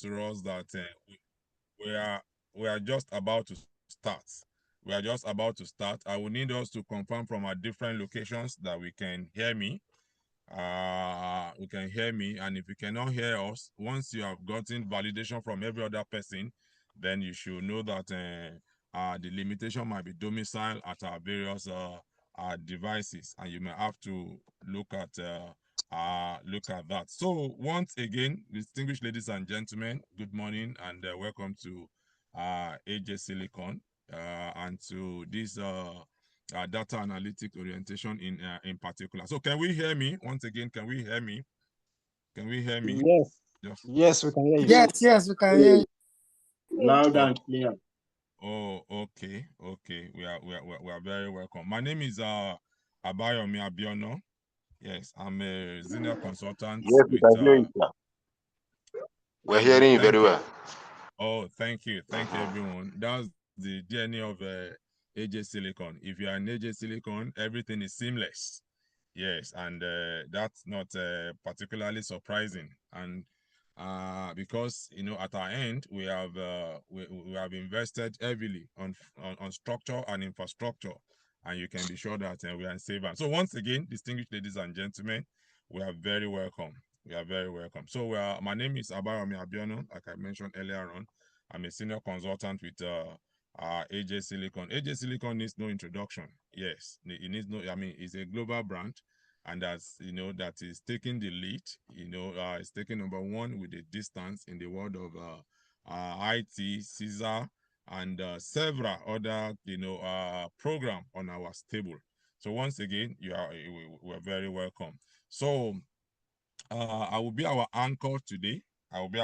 to us that we are we are just about to start. We are just about to start. I will need us to confirm from our different locations that we can hear me. You can hear me, and if you cannot hear us, once you have gotten validation from every other person, then you should know that the limitation might be domiciled at our various devices, and you may have to look at that. So once again, distinguished ladies and gentlemen, good morning and welcome to AJ Silicon and to this data analytics orientation in particular. So can we hear me? Once again, can we hear me? Can we hear me? Yes. Just Yes, we can hear you. Yes, we can hear you. Loud and clear. Oh, okay. We are very welcome. My name is Abayomi Abiono. Yes, I'm a senior consultant Yes, we with can hear you, sir. We're hearing you very well. Oh, thank you everyone. That's the journey of AJ Silicon. If you are in AJ Silicon, everything is seamless. Yes, and that's not particularly surprising. And because at our end we have we have invested heavily on structure and infrastructure, and you can be sure that we are in safe hands. So once again, distinguished ladies and gentlemen, we are very welcome. We are very welcome. So my name is Abayomi Abiono, like I mentioned earlier on. I'm a senior consultant with AJ Silicon. AJ Silicon needs no introduction. Yes, it needs no. I mean, it's a global brand, and that's that is taking the lead. It's taking number one with the distance in the world of IT, CISA, and several other program on our stable. So once again, we're very welcome. So I will be our anchor today. I'll be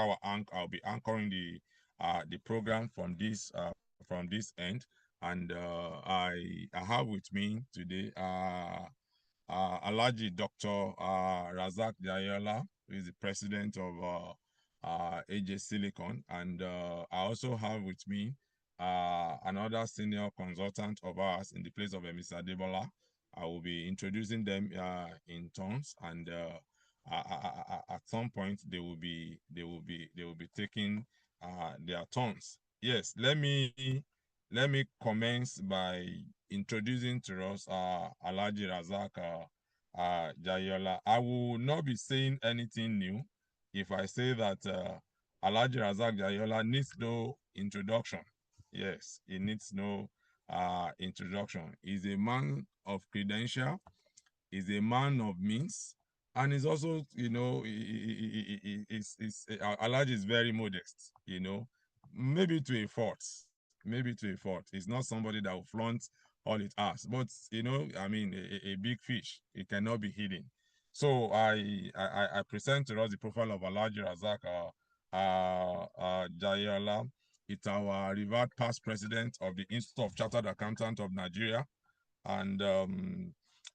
anchoring the program from this end, and I have with me today Alhaji Dr. Razak Jayola, who is the president of AJ Silicon, and I also have with me another senior consultant of ours in the place of Mr. Debola. I will be introducing them in turns, and at some point they will be taking their turns. Yes, let me commence by introducing to us Alhaji Razak Jayola. I will not be saying anything new if I say that Alhaji Razak Jayola needs no introduction. Yes, he needs no introduction. He's a man of credential, he's a man of means, and he's also, Alhaji is very modest, maybe to a fault. Maybe to a fault. He's not somebody that will flaunt all it has, but I mean, a big fish, it cannot be hidden. So I present to us the profile of Alhaji Razak Jayola. It's our revered past president of the Institute of Chartered Accountants of Nigeria, and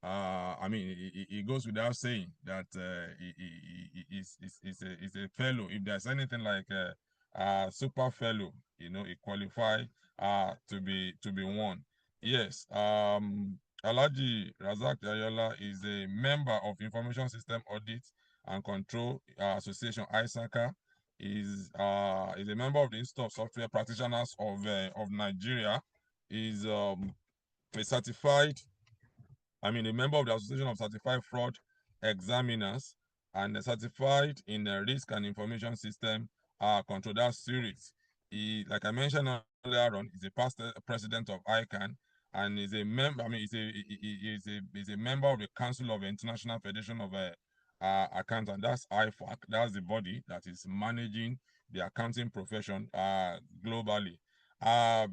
I mean, it goes without saying that he's a fellow. If there's anything like a super fellow, he qualify to be one. Yes. Alhaji Razak Jayola is a member of Information System Audit and Control Association, ACCA. Is a member of the Institute of Software Practitioners of Nigeria. Is a member of the Association of Certified Fraud Examiners, and certified in Risk and Information System Control, that series. He, like I mentioned earlier on, is a past president of ICANN, and is a member. I mean, he's a member of the Council of the International Federation of Accountants. That's IFAC. That's the body that is managing the accounting profession globally.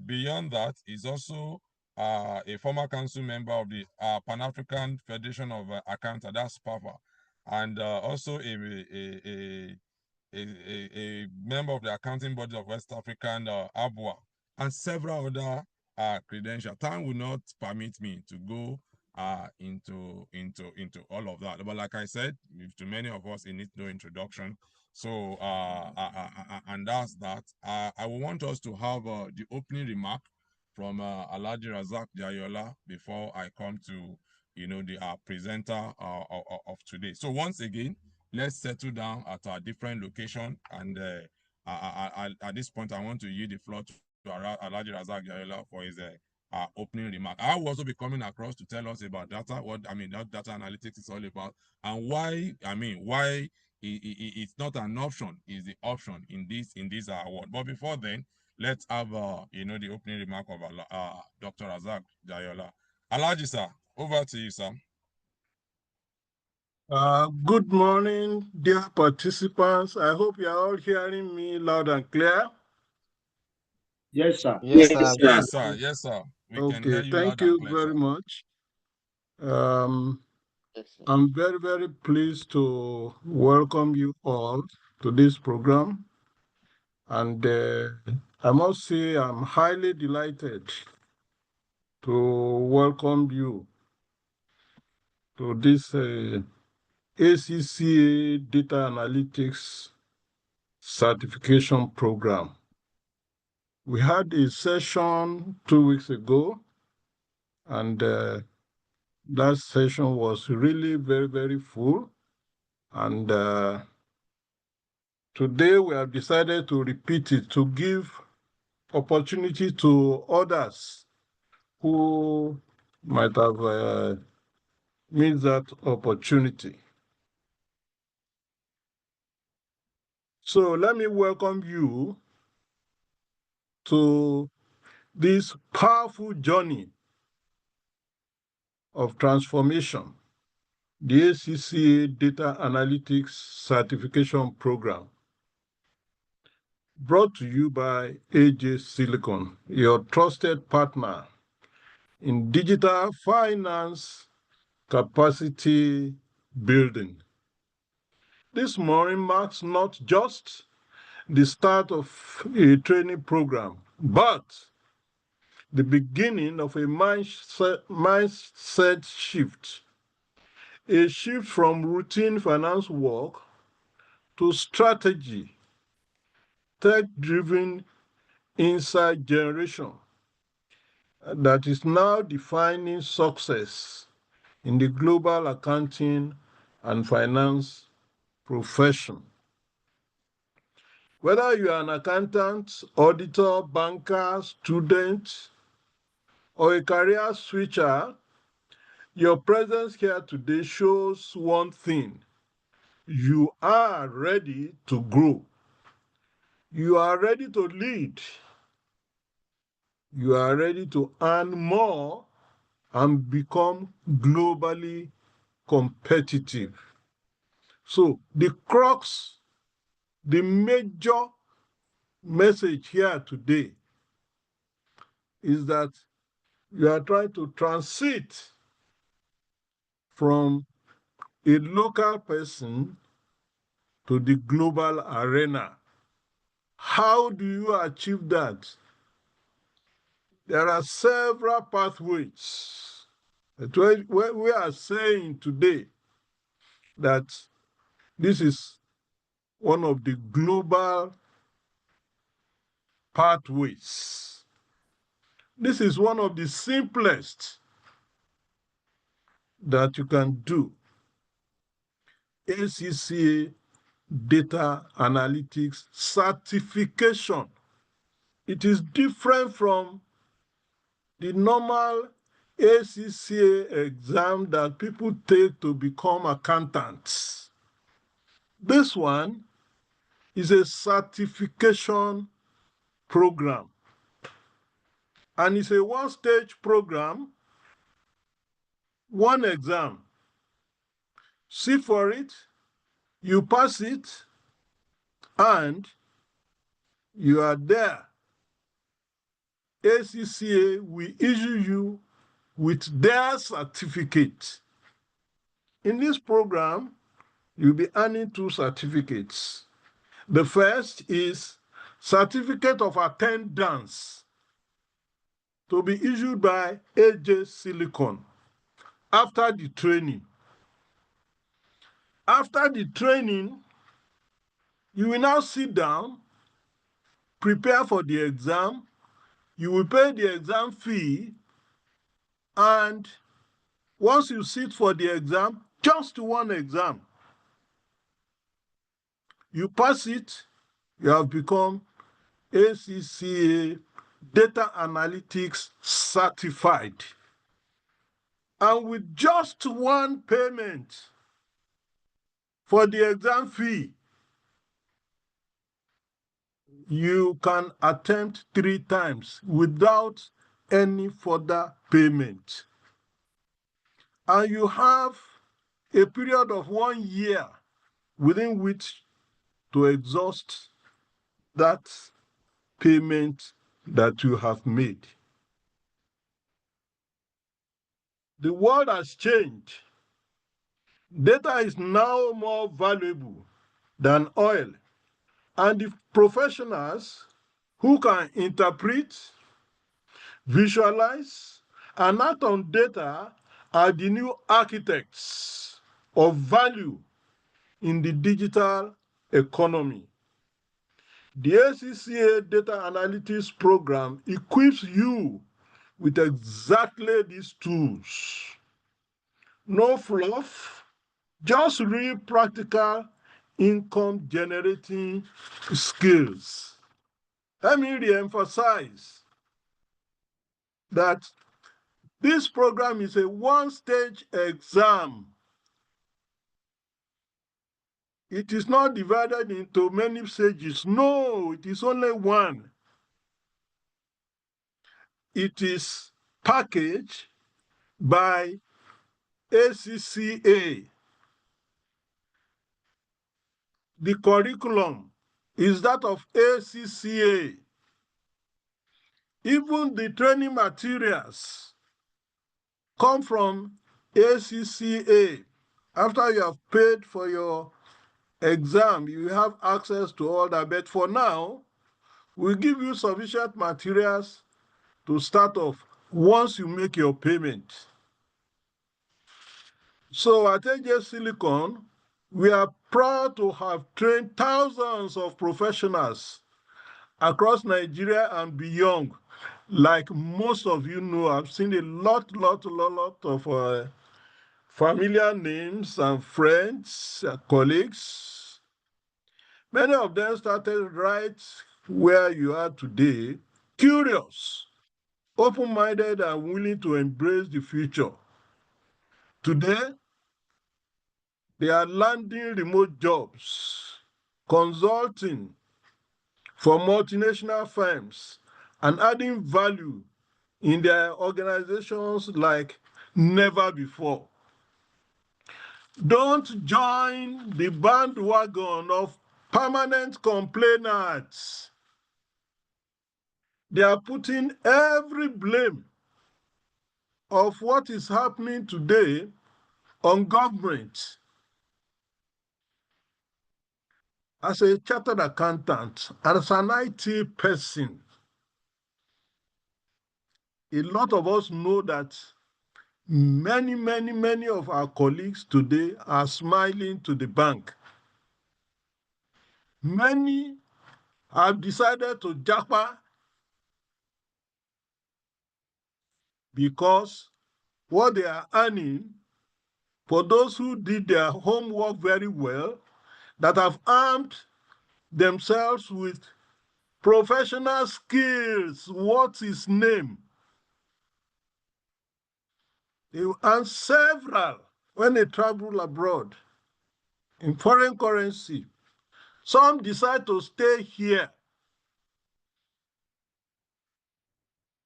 Beyond that, he's also a former council member of the Pan-African Federation of Accountants, that's PAFA, and also a member of the accounting body of West African ABWA, and several other credentials. Time will not permit me to go into all of that, but like I said, to many of us, it needs no introduction. So and that's that. I will want us to have the opening remark from Alhaji Razak Jayola before I come to the presenter of today. So once again, let's settle down at our different location, and at this point, I want to yield the floor to Alhaji Razak Jayola for his opening remark. I will also be coming across to tell us about data, what data analytics is all about, and why it's not an option, is the option in this award. But before then, let's have the opening remark of Dr. Razak Jayola. Alhaji sir, over to you, sir. Good morning, dear participants. I hope you are all hearing me loud and clear. Yes, sir. Yes, sir. Yes, sir. Yes, sir. We can hear Okay, you thank loud and you clear, very sir. much. Yes, sir. I'm very, very pleased to welcome you all to this program. And I must say I'm highly delighted to welcome you to this ACCA Data Analytics Certification Program. We had a session 2 weeks ago, and that session was really very, very full. And today we have decided to repeat it to give opportunity to others who might have missed that opportunity. So let me welcome you to this powerful journey of transformation, the ACCA Data Analytics Certification Program, brought to you by AJ Silicon, your trusted partner in digital finance capacity building. This morning marks not just the start of a training program, but the beginning of a mindset shift, a shift from routine finance work to strategy, tech-driven insight generation that is now defining success in the global accounting and finance profession. Whether you are an accountant, auditor, banker, student, or a career switcher, your presence here today shows one thing: you are ready to grow. You are ready to lead. You are ready to earn more and become globally competitive. So the crux, the major message here today is that you are trying to transit from a local person to the global arena. How do you achieve that? There are several pathways. We are saying today that this is one of the global pathways. This is one of the simplest that you can do. ACCA Data Analytics Certification. It is different from the normal ACCA exam that people take to become accountants. This one is a certification program, and it's a one-stage program, one exam. Sit for it, you pass it, and you are there. ACCA will issue you with their certificate. In this program, you'll be earning 2 certificates. The first is Certificate of Attendance, to be issued by AJ Silicon after the training. After the training, you will now sit down, prepare for the exam, you will pay the exam fee, and once you sit for the exam, just one exam, you pass it, you have become ACCA Data Analytics Certified. And with just one payment for the exam fee, you can attempt 3 times without any further payment. And you have a period of 1 year within which to exhaust that payment that you have made. The world has changed. Data is now more valuable than oil. And the professionals who can interpret, visualize, and act on data are the new architects of value in the digital economy. The ACCA Data Analytics program equips you with exactly these tools. No fluff, just real practical income generating skills. Let me re-emphasize that this program is a one-stage exam. It is not divided into many stages. No, it is only one. It is packaged by ACCA. The curriculum is that of ACCA. Even the training materials come from ACCA. After you have paid for your exam, you have access to all that. But for now, we give you sufficient materials to start off once you make your payment. So at AJ Silicon, we are proud to have trained thousands of professionals across Nigeria and beyond. Like most of you know, I've seen a lot of familiar names and friends, colleagues. Many of them started right where you are today, curious, open-minded, and willing to embrace the future. Today, they are landing remote jobs, consulting for multinational firms, and adding value in their organizations like never before. Don't join the bandwagon of permanent complainants. They are putting every blame of what is happening today on government. As a chartered accountant, as an IT person, a lot of us know that many of our colleagues today are smiling to the bank. Many have decided to japa because what they are earning, for those who did their homework very well, that have armed themselves with professional skills, what's his name? They will earn several when they travel abroad in foreign currency. Some decide to stay here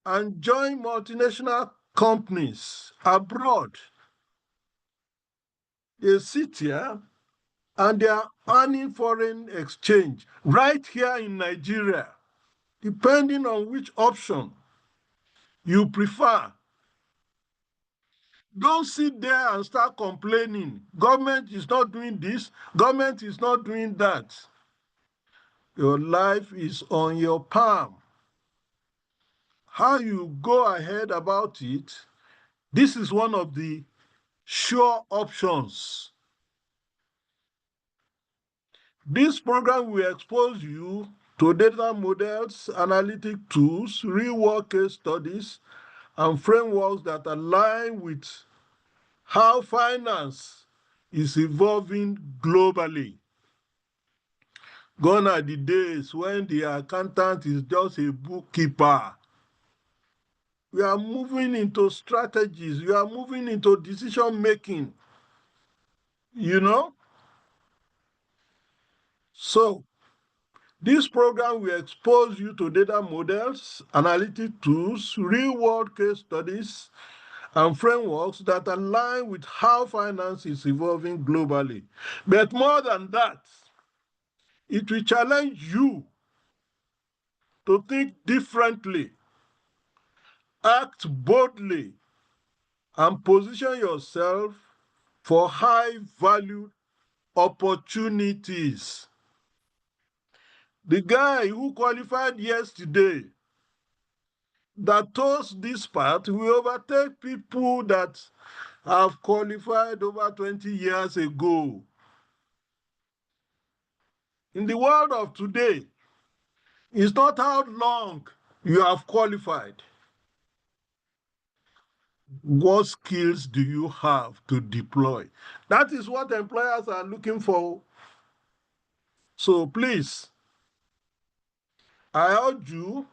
and join multinational companies abroad. They sit here and they are earning foreign exchange right here in Nigeria, depending on which option you prefer. Don't sit there and start complaining. Government is not doing this, government is not doing that. Your life is on your palm. How you go ahead about it, this is one of the sure options. This program will expose you to data models, analytic tools, real-world case studies, and frameworks that align with how finance is evolving globally. Gone are the days when the accountant is just a bookkeeper. We are moving into strategies. We are moving into decision making. You know? So, this program will expose you to data models, analytic tools, real-world case studies, and frameworks that align with how finance is evolving globally. But more than that, it will challenge you to think differently, act boldly, and position yourself for high-value opportunities. The guy who qualified yesterday that toes this path will overtake people that have qualified over 20 years ago. In the world of today, it's not how long you have qualified. What skills do you have to deploy? That is what employers are looking for. So please, I urge you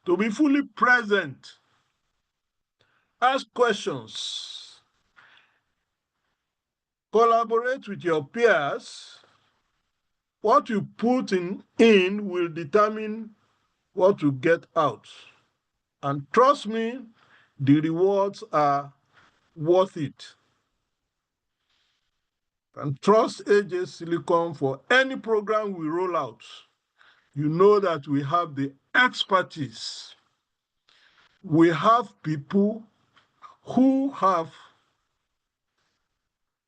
to be fully present. Ask questions. Collaborate with your peers. What you put in will determine what you get out. And trust me, the rewards are worth it. And trust AJ Silicon for any program we roll out. You know that we have the expertise. We have people who have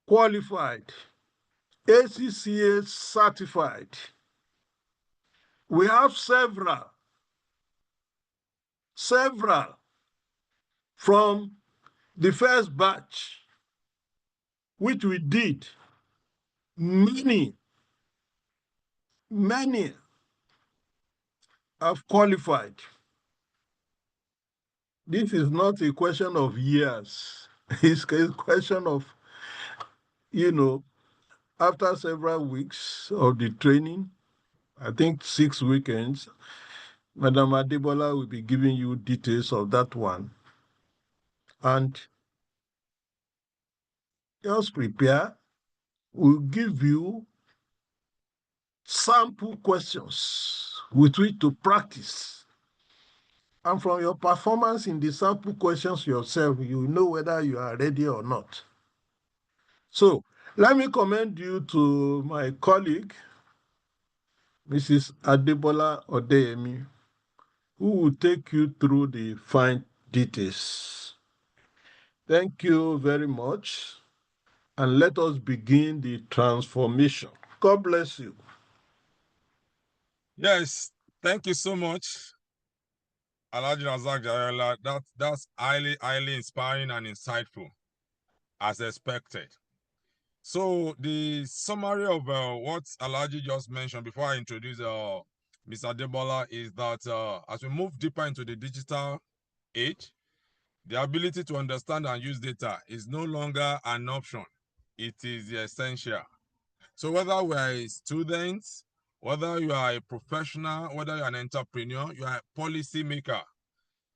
qualified, ACCA certified. We have several from the first batch, which we did. Many have qualified. This is not a question of years. It's a question of, after several weeks of the training, I think 6 weekends, Madam Adebola will be giving you details of that one. And just prepare. We'll give you sample questions with which to practice. And from your performance in the sample questions yourself, you know whether you are ready or not. So let me commend you to my colleague, Mrs. Adebola Odeyemi, who will take you through the fine details. Thank you very much. And let us begin the transformation. God bless you. Yes, thank you so much, Alhaji Razak Jayola. That's highly inspiring and insightful, as expected. So the summary of what Alhaji just mentioned before I introduce Mr. Adebola is that as we move deeper into the digital age, the ability to understand and use data is no longer an option. It is essential. So whether we are a student, whether you are a professional, whether you're an entrepreneur, you are a policy maker,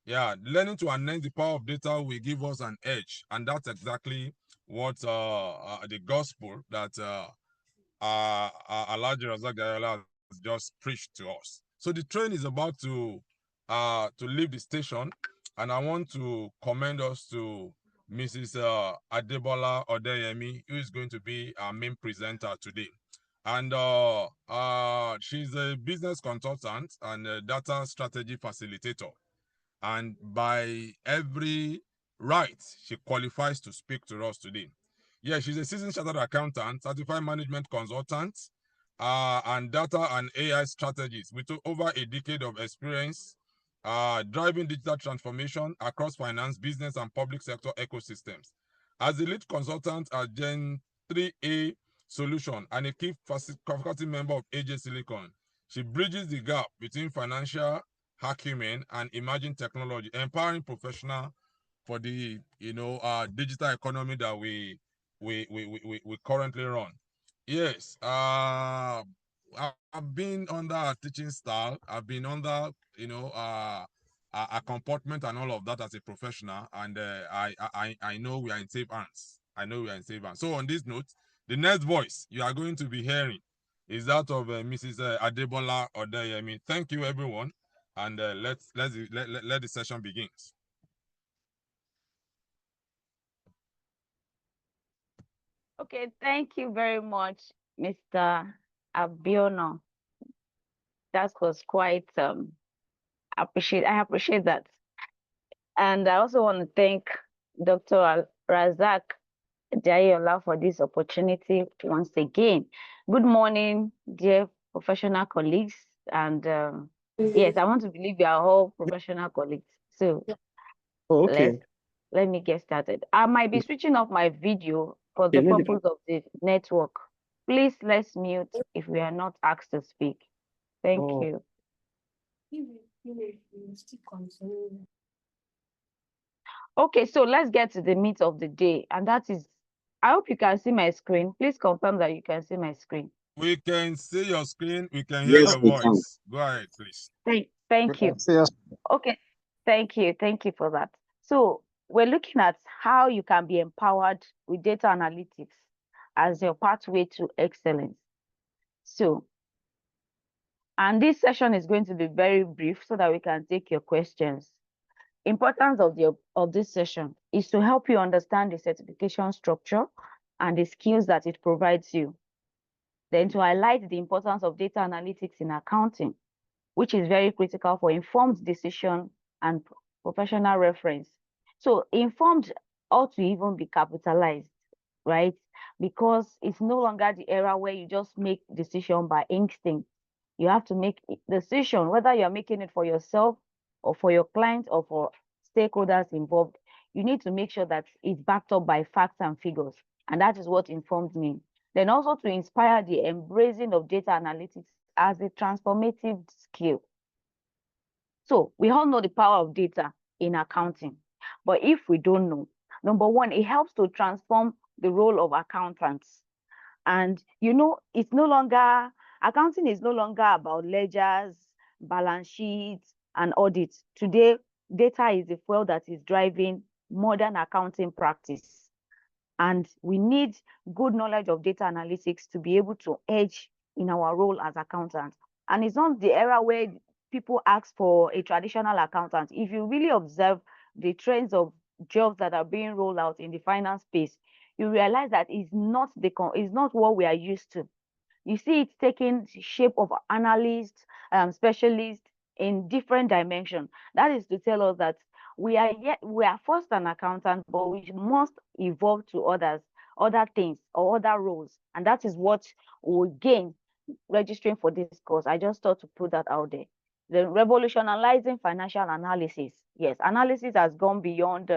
learning to harness the power of data will give us an edge. And that's exactly what the gospel that Alhaji Razak Jayola has just preached to us. So the train is about to leave the station, and I want to commend us to Mrs. Adebola Odeyemi, who is going to be our main presenter today. And she's a business consultant and a data strategy facilitator. And by every right, she qualifies to speak to us today. Yeah, she's a seasoned chartered accountant, certified management consultant, and data and AI strategist with over a decade of experience driving digital transformation across finance, business, and public sector ecosystems. As the lead consultant at Gen 3A Solution and a key faculty member of ACCA Silicon, she bridges the gap between financial acumen and emerging technology, empowering professionals for the digital economy that we currently run. Yes, I've been under a teaching style. I've been under, a comportment and all of that as a professional, and I know we are in safe hands. I know we are in safe hands. So on this note, the next voice you are going to be hearing is that of Mrs. Adebola Odeyemi. Thank you, everyone, and let the session begins. Okay, thank you very much, Mr. Abiono. That was quite I appreciate that. And I also want to thank Dr. Razak Jayola for this opportunity once again. Good morning, dear professional colleagues. And yes, I want to believe we are all professional colleagues. So let me get started. I might be switching off my video for the purpose of the network. Please let's mute if we are not asked to speak. Thank you. Okay, so let's get to the meat of the day, and that is, I hope you can see my screen. Please confirm that you can see my screen. We can see your screen. We can hear your voice. Go ahead, please. Thank you. Okay, thank you. Thank you for that. So we're looking at how you can be empowered with data analytics as your pathway to excellence. So, and this session is going to be very brief so that we can take your questions. Importance of this session is to help you understand the certification structure and the skills that it provides you. Then to highlight the importance of data analytics in accounting, which is very critical for informed decision and professional reference. So informed ought to even be capitalized, right? Because it's no longer the era where you just make decision by instinct. You have to make a decision, whether you're making it for yourself or for your client or for stakeholders involved. You need to make sure that it's backed up by facts and figures. And that is what informed me. Then also to inspire the embracing of data analytics as a transformative skill. So we all know the power of data in accounting. But if we don't know, number one, it helps to transform the role of accountants. And it's no longer, accounting is no longer about ledgers, balance sheets, and audits. Today, data is the fuel that is driving modern accounting practice. And we need good knowledge of data analytics to be able to edge in our role as accountants. And it's not the era where people ask for a traditional accountant. If you really observe the trends of jobs that are being rolled out in the finance space, you realize that it's not what we are used to. You see it taking shape of analysts, specialists in different dimensions. That is to tell us that we are first an accountant, but we must evolve to other things or other roles. And that is what we gain registering for this course. I just thought to put that out there. The revolutionizing financial analysis. Yes, analysis has gone beyond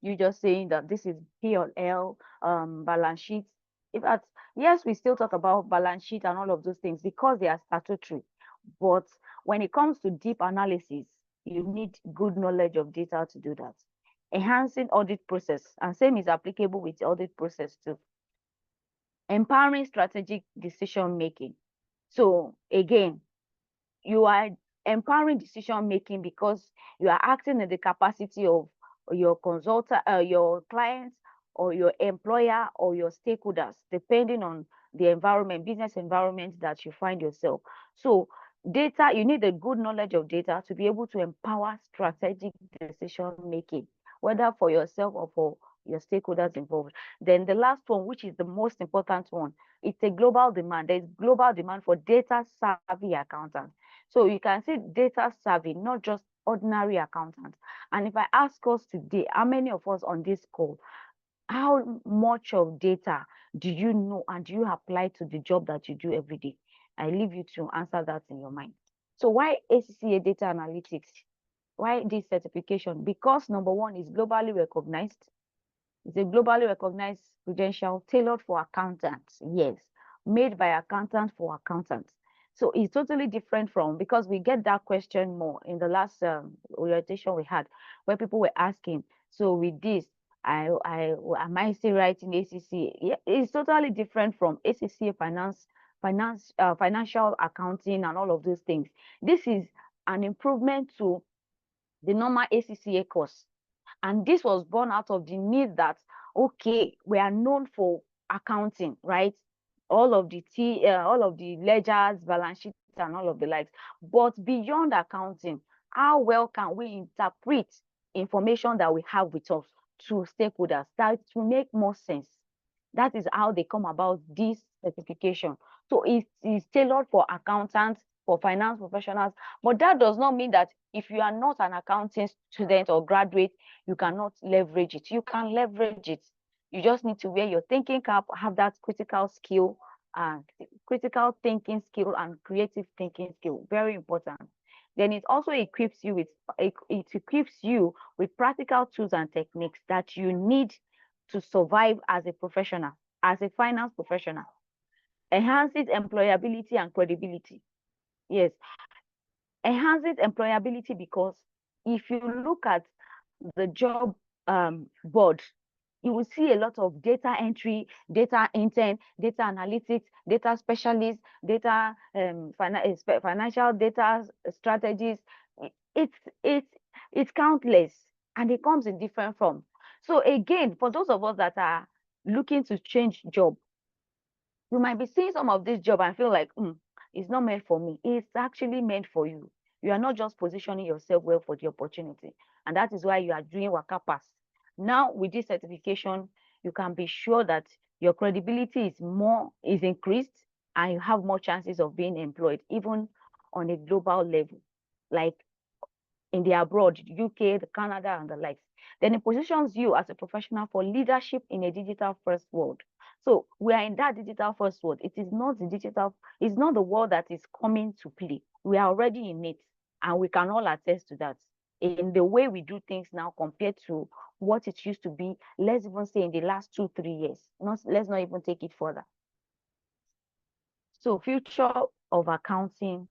you just saying that this is P&L, balance sheets. In fact, yes, we still talk about balance sheet and all of those things because they are statutory. But when it comes to deep analysis, you need good knowledge of data to do that. Enhancing audit process, and same is applicable with audit process too. Empowering strategic decision making. So again, you are empowering decision making because you are acting in the capacity of your consultant, your clients, or your employer, or your stakeholders, depending on the environment, business environment that you find yourself. So data, you need a good knowledge of data to be able to empower strategic decision making, whether for yourself or for your stakeholders involved. Then the last one, which is the most important one, it's a global demand. There's global demand for data savvy accountants. So you can see data savvy, not just ordinary accountants. And if I ask us today, how many of us on this call, how much of data do you know and do you apply to the job that you do every day? I leave you to answer that in your mind. So why ACCA Data Analytics? Why this certification? Because number one, is globally recognized. It's a globally recognized credential tailored for accountants. Yes, made by accountants for accountants. So it's totally different from, because we get that question more in the last orientation we had, where people were asking, so with this, am I still writing ACCA? Yeah, it's totally different from ACCA financial accounting and all of those things. This is an improvement to the normal ACCA course. And this was born out of the need that, okay, we are known for accounting, right? All of the ledgers, balance sheets, and all of the likes. But beyond accounting, how well can we interpret information that we have with us to stakeholders that to make more sense? That is how they come about this certification. So it is tailored for accountants, for finance professionals, but that does not mean that if you are not an accounting student or graduate, you cannot leverage it. You can leverage it. You just need to wear your thinking cap, have that critical skill, critical thinking skill and creative thinking skill. Very important. Then it also equips you with practical tools and techniques that you need to survive as a professional, as a finance professional. Enhances employability and credibility. Yes, enhances employability because if you look at the job board, you will see a lot of data entry, data intern, data analytics, data specialists, data financial data strategies. It's countless, and it comes in different forms. So again, for those of us that are looking to change job, you might be seeing some of this job and feel like, it's not meant for me. It's actually meant for you. You are not just positioning yourself well for the opportunity. And that is why you are doing Waka Pass. Now, with this certification, you can be sure that your credibility is increased and you have more chances of being employed, even on a global level, like in the abroad, UK, Canada, and the likes. Then it positions you as a professional for leadership in a digital first world. So we are in that digital first world. It's not the world that is coming to play. We are already in it, and we can all attest to that. In the way we do things now compared to what it used to be, let's even say in the last 2-3 years. Let's not even take it further. So future of accounting.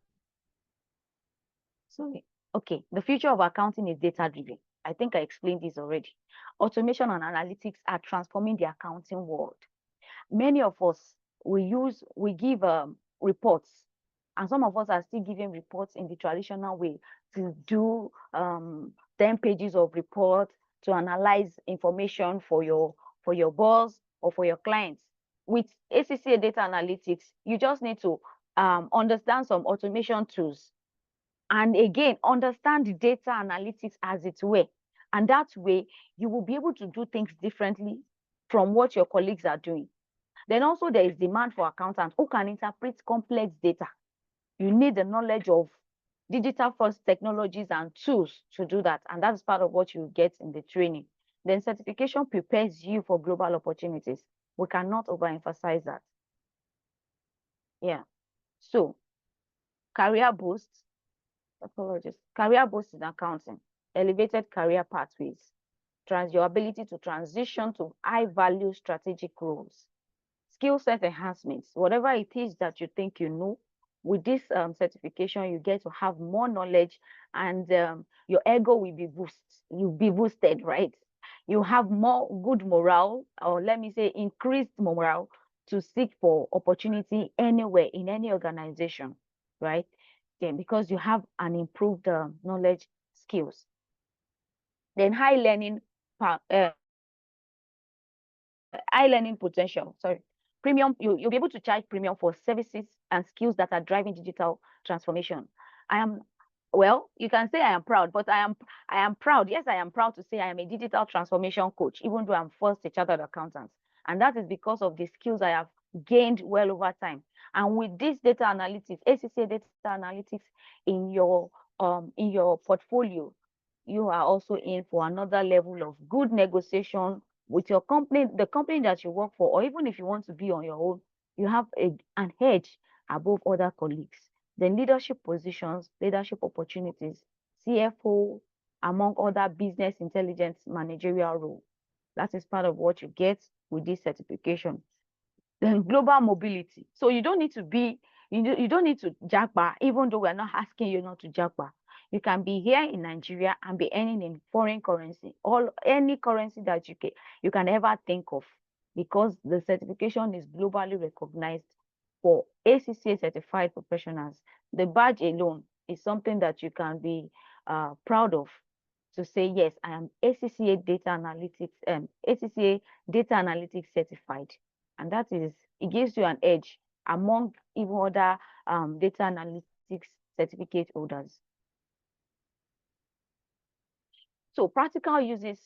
Sorry. Okay, the future of accounting is data-driven. I think I explained this already. Automation and analytics are transforming the accounting world. Many of us, we give reports, and some of us are still giving reports in the traditional way to do 10 pages of reports to analyze information for your boss or for your clients. With ACCA Data Analytics, you just need to understand some automation tools. And again, understand the data analytics as its way. And that way, you will be able to do things differently from what your colleagues are doing. Then also there is demand for accountants who can interpret complex data. You need the knowledge of digital first technologies and tools to do that. And that's part of what you get in the training. Then certification prepares you for global opportunities. We cannot overemphasize that. Yeah. So career boosts. Apologies. Career boosts in accounting, elevated career pathways, your ability to transition to high-value strategic roles, skill set enhancements, whatever it is that you think you know. With this certification, you get to have more knowledge, and your ego will be boosted. You'll be boosted, right? You have more good morale, or let me say, increased morale to seek for opportunity anywhere in any organization, right? Then because you have an improved knowledge skills. Then high learning potential. Sorry, premium. You'll be able to charge premium for services and skills that are driving digital transformation. Well, you can say I am proud, but I am proud. Yes, I am proud to say I am a digital transformation coach, even though I'm first a chartered accountant. And that is because of the skills I have gained well over time. And with this data analytics, ACCA Data Analytics in your portfolio, you are also in for another level of good negotiation with your company, the company that you work for, or even if you want to be on your own, you have an edge above other colleagues. Then leadership positions, leadership opportunities, CFO, among other business intelligence managerial roles. That is part of what you get with this certification. Then global mobility. So you don't need to be, you don't need to jackpot, even though we're not asking you not to jackpot. You can be here in Nigeria and be earning in foreign currency, any currency that you can ever think of, because the certification is globally recognized for ACCA certified professionals. The badge alone is something that you can be proud of, to say, yes, I am ACCA Data Analytics, ACCA Data Analytics certified. And that is, it gives you an edge among even other data analytics certificate holders. So practical uses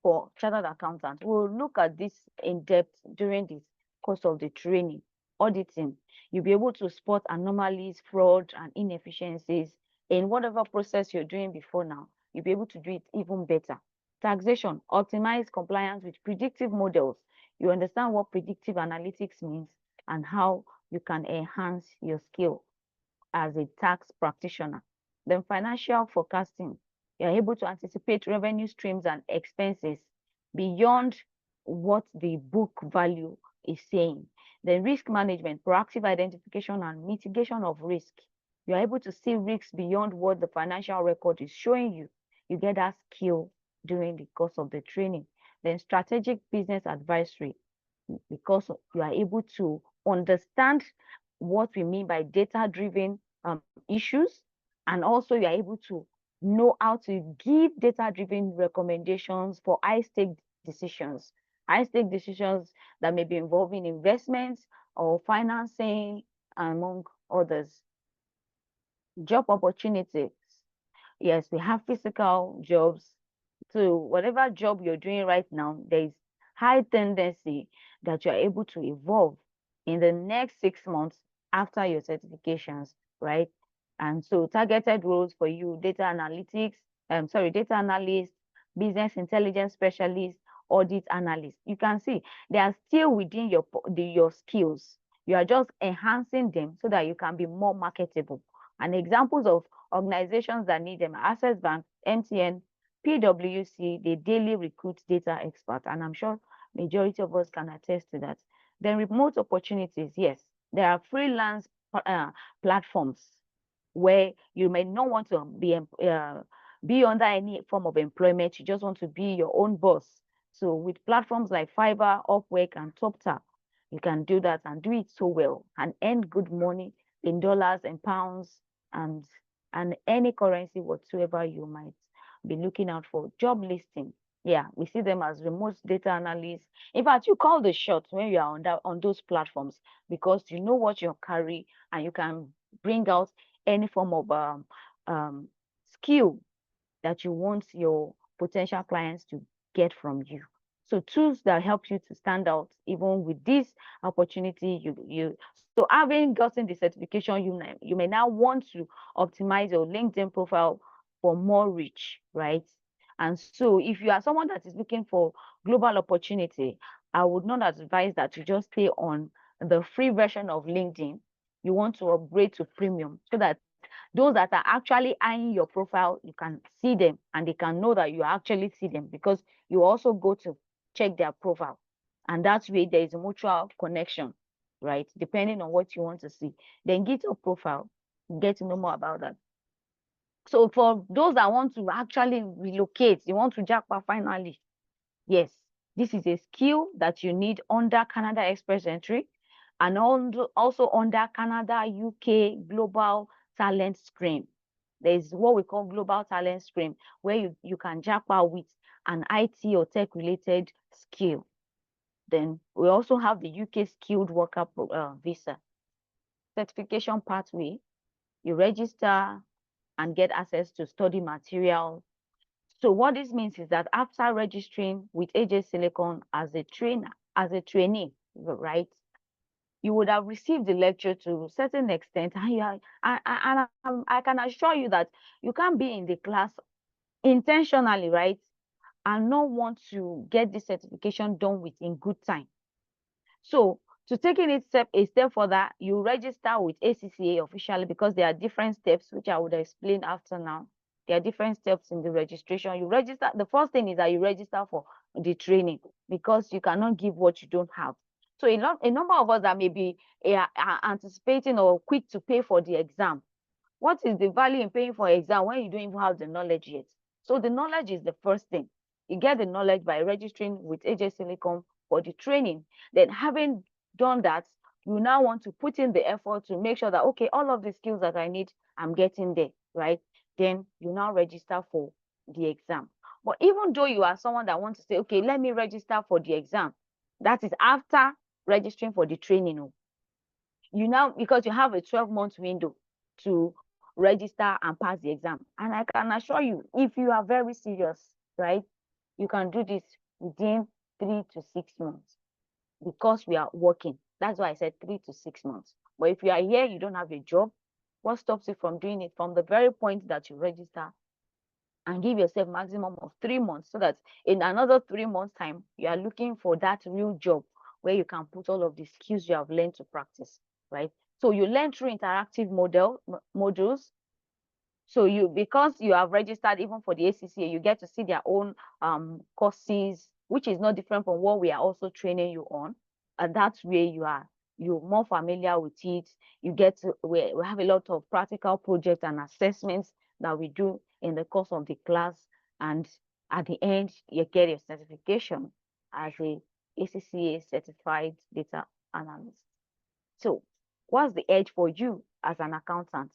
for chartered accountants. We'll look at this in depth during this course of the training. Auditing, you'll be able to spot anomalies, fraud, and inefficiencies in whatever process you're doing before now. You'll be able to do it even better. Taxation, optimize compliance with predictive models. You understand what predictive analytics means and how you can enhance your skill as a tax practitioner. Then financial forecasting, you're able to anticipate revenue streams and expenses beyond what the book value is saying. Then risk management, proactive identification and mitigation of risk. You're able to see risks beyond what the financial record is showing you. You get that skill during the course of the training. Then strategic business advisory, because you are able to understand what we mean by data-driven issues, and also you are able to know how to give data-driven recommendations for high-stake decisions. High-stake decisions that may be involving investments or financing, among others. Job opportunities. Yes, we have physical jobs. So whatever job you're doing right now, there is high tendency that you're able to evolve in the next 6 months after your certifications, right? And so targeted roles for you, data analytics, data analyst, business intelligence specialist, audit analyst. You can see they are still within your skills. You are just enhancing them so that you can be more marketable. And examples of organizations that need them: Access Bank, MTN, PwC, they daily recruit data experts, and I'm sure majority of us can attest to that. Then remote opportunities, yes, there are freelance platforms where you may not want to be under any form of employment. You just want to be your own boss. So with platforms like Fiverr, Upwork, and TopTap, you can do that and do it so well and earn good money in dollars and pounds and any currency whatsoever you might be looking out for. Job listing, yeah, we see them as remote data analysts. In fact, you call the shots when you are on those platforms, because you know what you carry and you can bring out any form of skill that you want your potential clients to get from you. So tools that help you to stand out even with this opportunity. So having gotten the certification, you may now want to optimize your LinkedIn profile for more reach, right? And so if you are someone that is looking for global opportunity, I would not advise that you just stay on the free version of LinkedIn. You want to upgrade to premium so that those that are actually eyeing your profile, you can see them and they can know that you actually see them, because you also go to check their profile. And that way there is a mutual connection, right? Depending on what you want to see. Then get your profile, get to know more about that. So for those that want to actually relocate, you want to jackpot finally, yes, this is a skill that you need under Canada Express Entry and also under Canada UK Global Talent Screen. There's what we call Global Talent Screen, where you can jackpot with an IT or tech related skill. Then we also have the UK Skilled Worker Visa. Certification pathway, you register and get access to study material. So what this means is that after registering with AJ Silicon as a trainee, right, you would have received the lecture to a certain extent, and I can assure you that you can't be in the class intentionally, right, and not want to get the certification done with in good time. So to taking it a step further, you register with ACCA officially, because there are different steps, which I would explain after now. There are different steps in the registration. You register. The first thing is that you register for the training, because you cannot give what you don't have. So a number of us that may be are anticipating or quick to pay for the exam. What is the value in paying for an exam when you don't even have the knowledge yet? So the knowledge is the first thing. You get the knowledge by registering with AJ Silicon for the training. Then having done that, you now want to put in the effort to make sure that, okay, all of the skills that I need, I'm getting there, right? Then you now register for the exam. But even though you are someone that wants to say, okay, let me register for the exam, that is after registering for the training. You now, because you have a 12-month window to register and pass the exam. And I can assure you, if you are very serious, right, you can do this within 3 to 6 months because we are working. That's why I said 3 to 6 months. But if you are here, you don't have a job, what stops you from doing it from the very point that you register? And give yourself maximum of 3 months so that in another 3 months time, you are looking for that real job where you can put all of the skills you have learned to practice, right? So you learn through interactive modules. So because you have registered even for the ACCA, you get to see their own courses, which is not different from what we are also training you on. And that way you're more familiar with it. You get to, we have a lot of practical projects and assessments that we do in the course of the class. And at the end, you get your certification as a ACCA certified data analyst. So what's the edge for you as an accountant?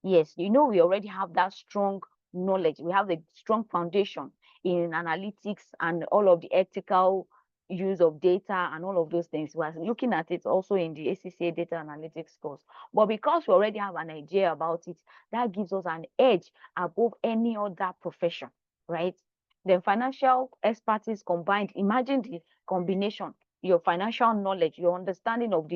Yes, we already have that strong knowledge. We have the strong foundation in analytics and all of the ethical use of data and all of those things. We're looking at it also in the ACCA Data Analytics course. But because we already have an idea about it, that gives us an edge above any other profession, right? Then financial expertise combined. Imagine the combination, your financial knowledge, your understanding of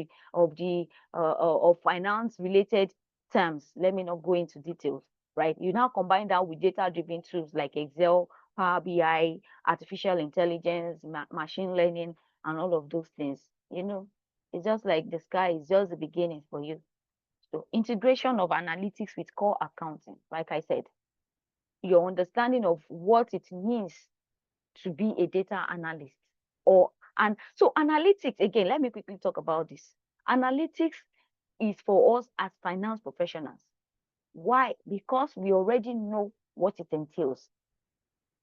finance related terms. Let me not go into details, right? You now combine that with data-driven tools like Excel, Power BI, artificial intelligence, machine learning, and all of those things. It's just like the sky is just the beginning for you. So integration of analytics with core accounting, like I said, your understanding of what it means to be a data analyst. And so analytics, again, let me quickly talk about this. Analytics is for us as finance professionals. Why? Because we already know what it entails.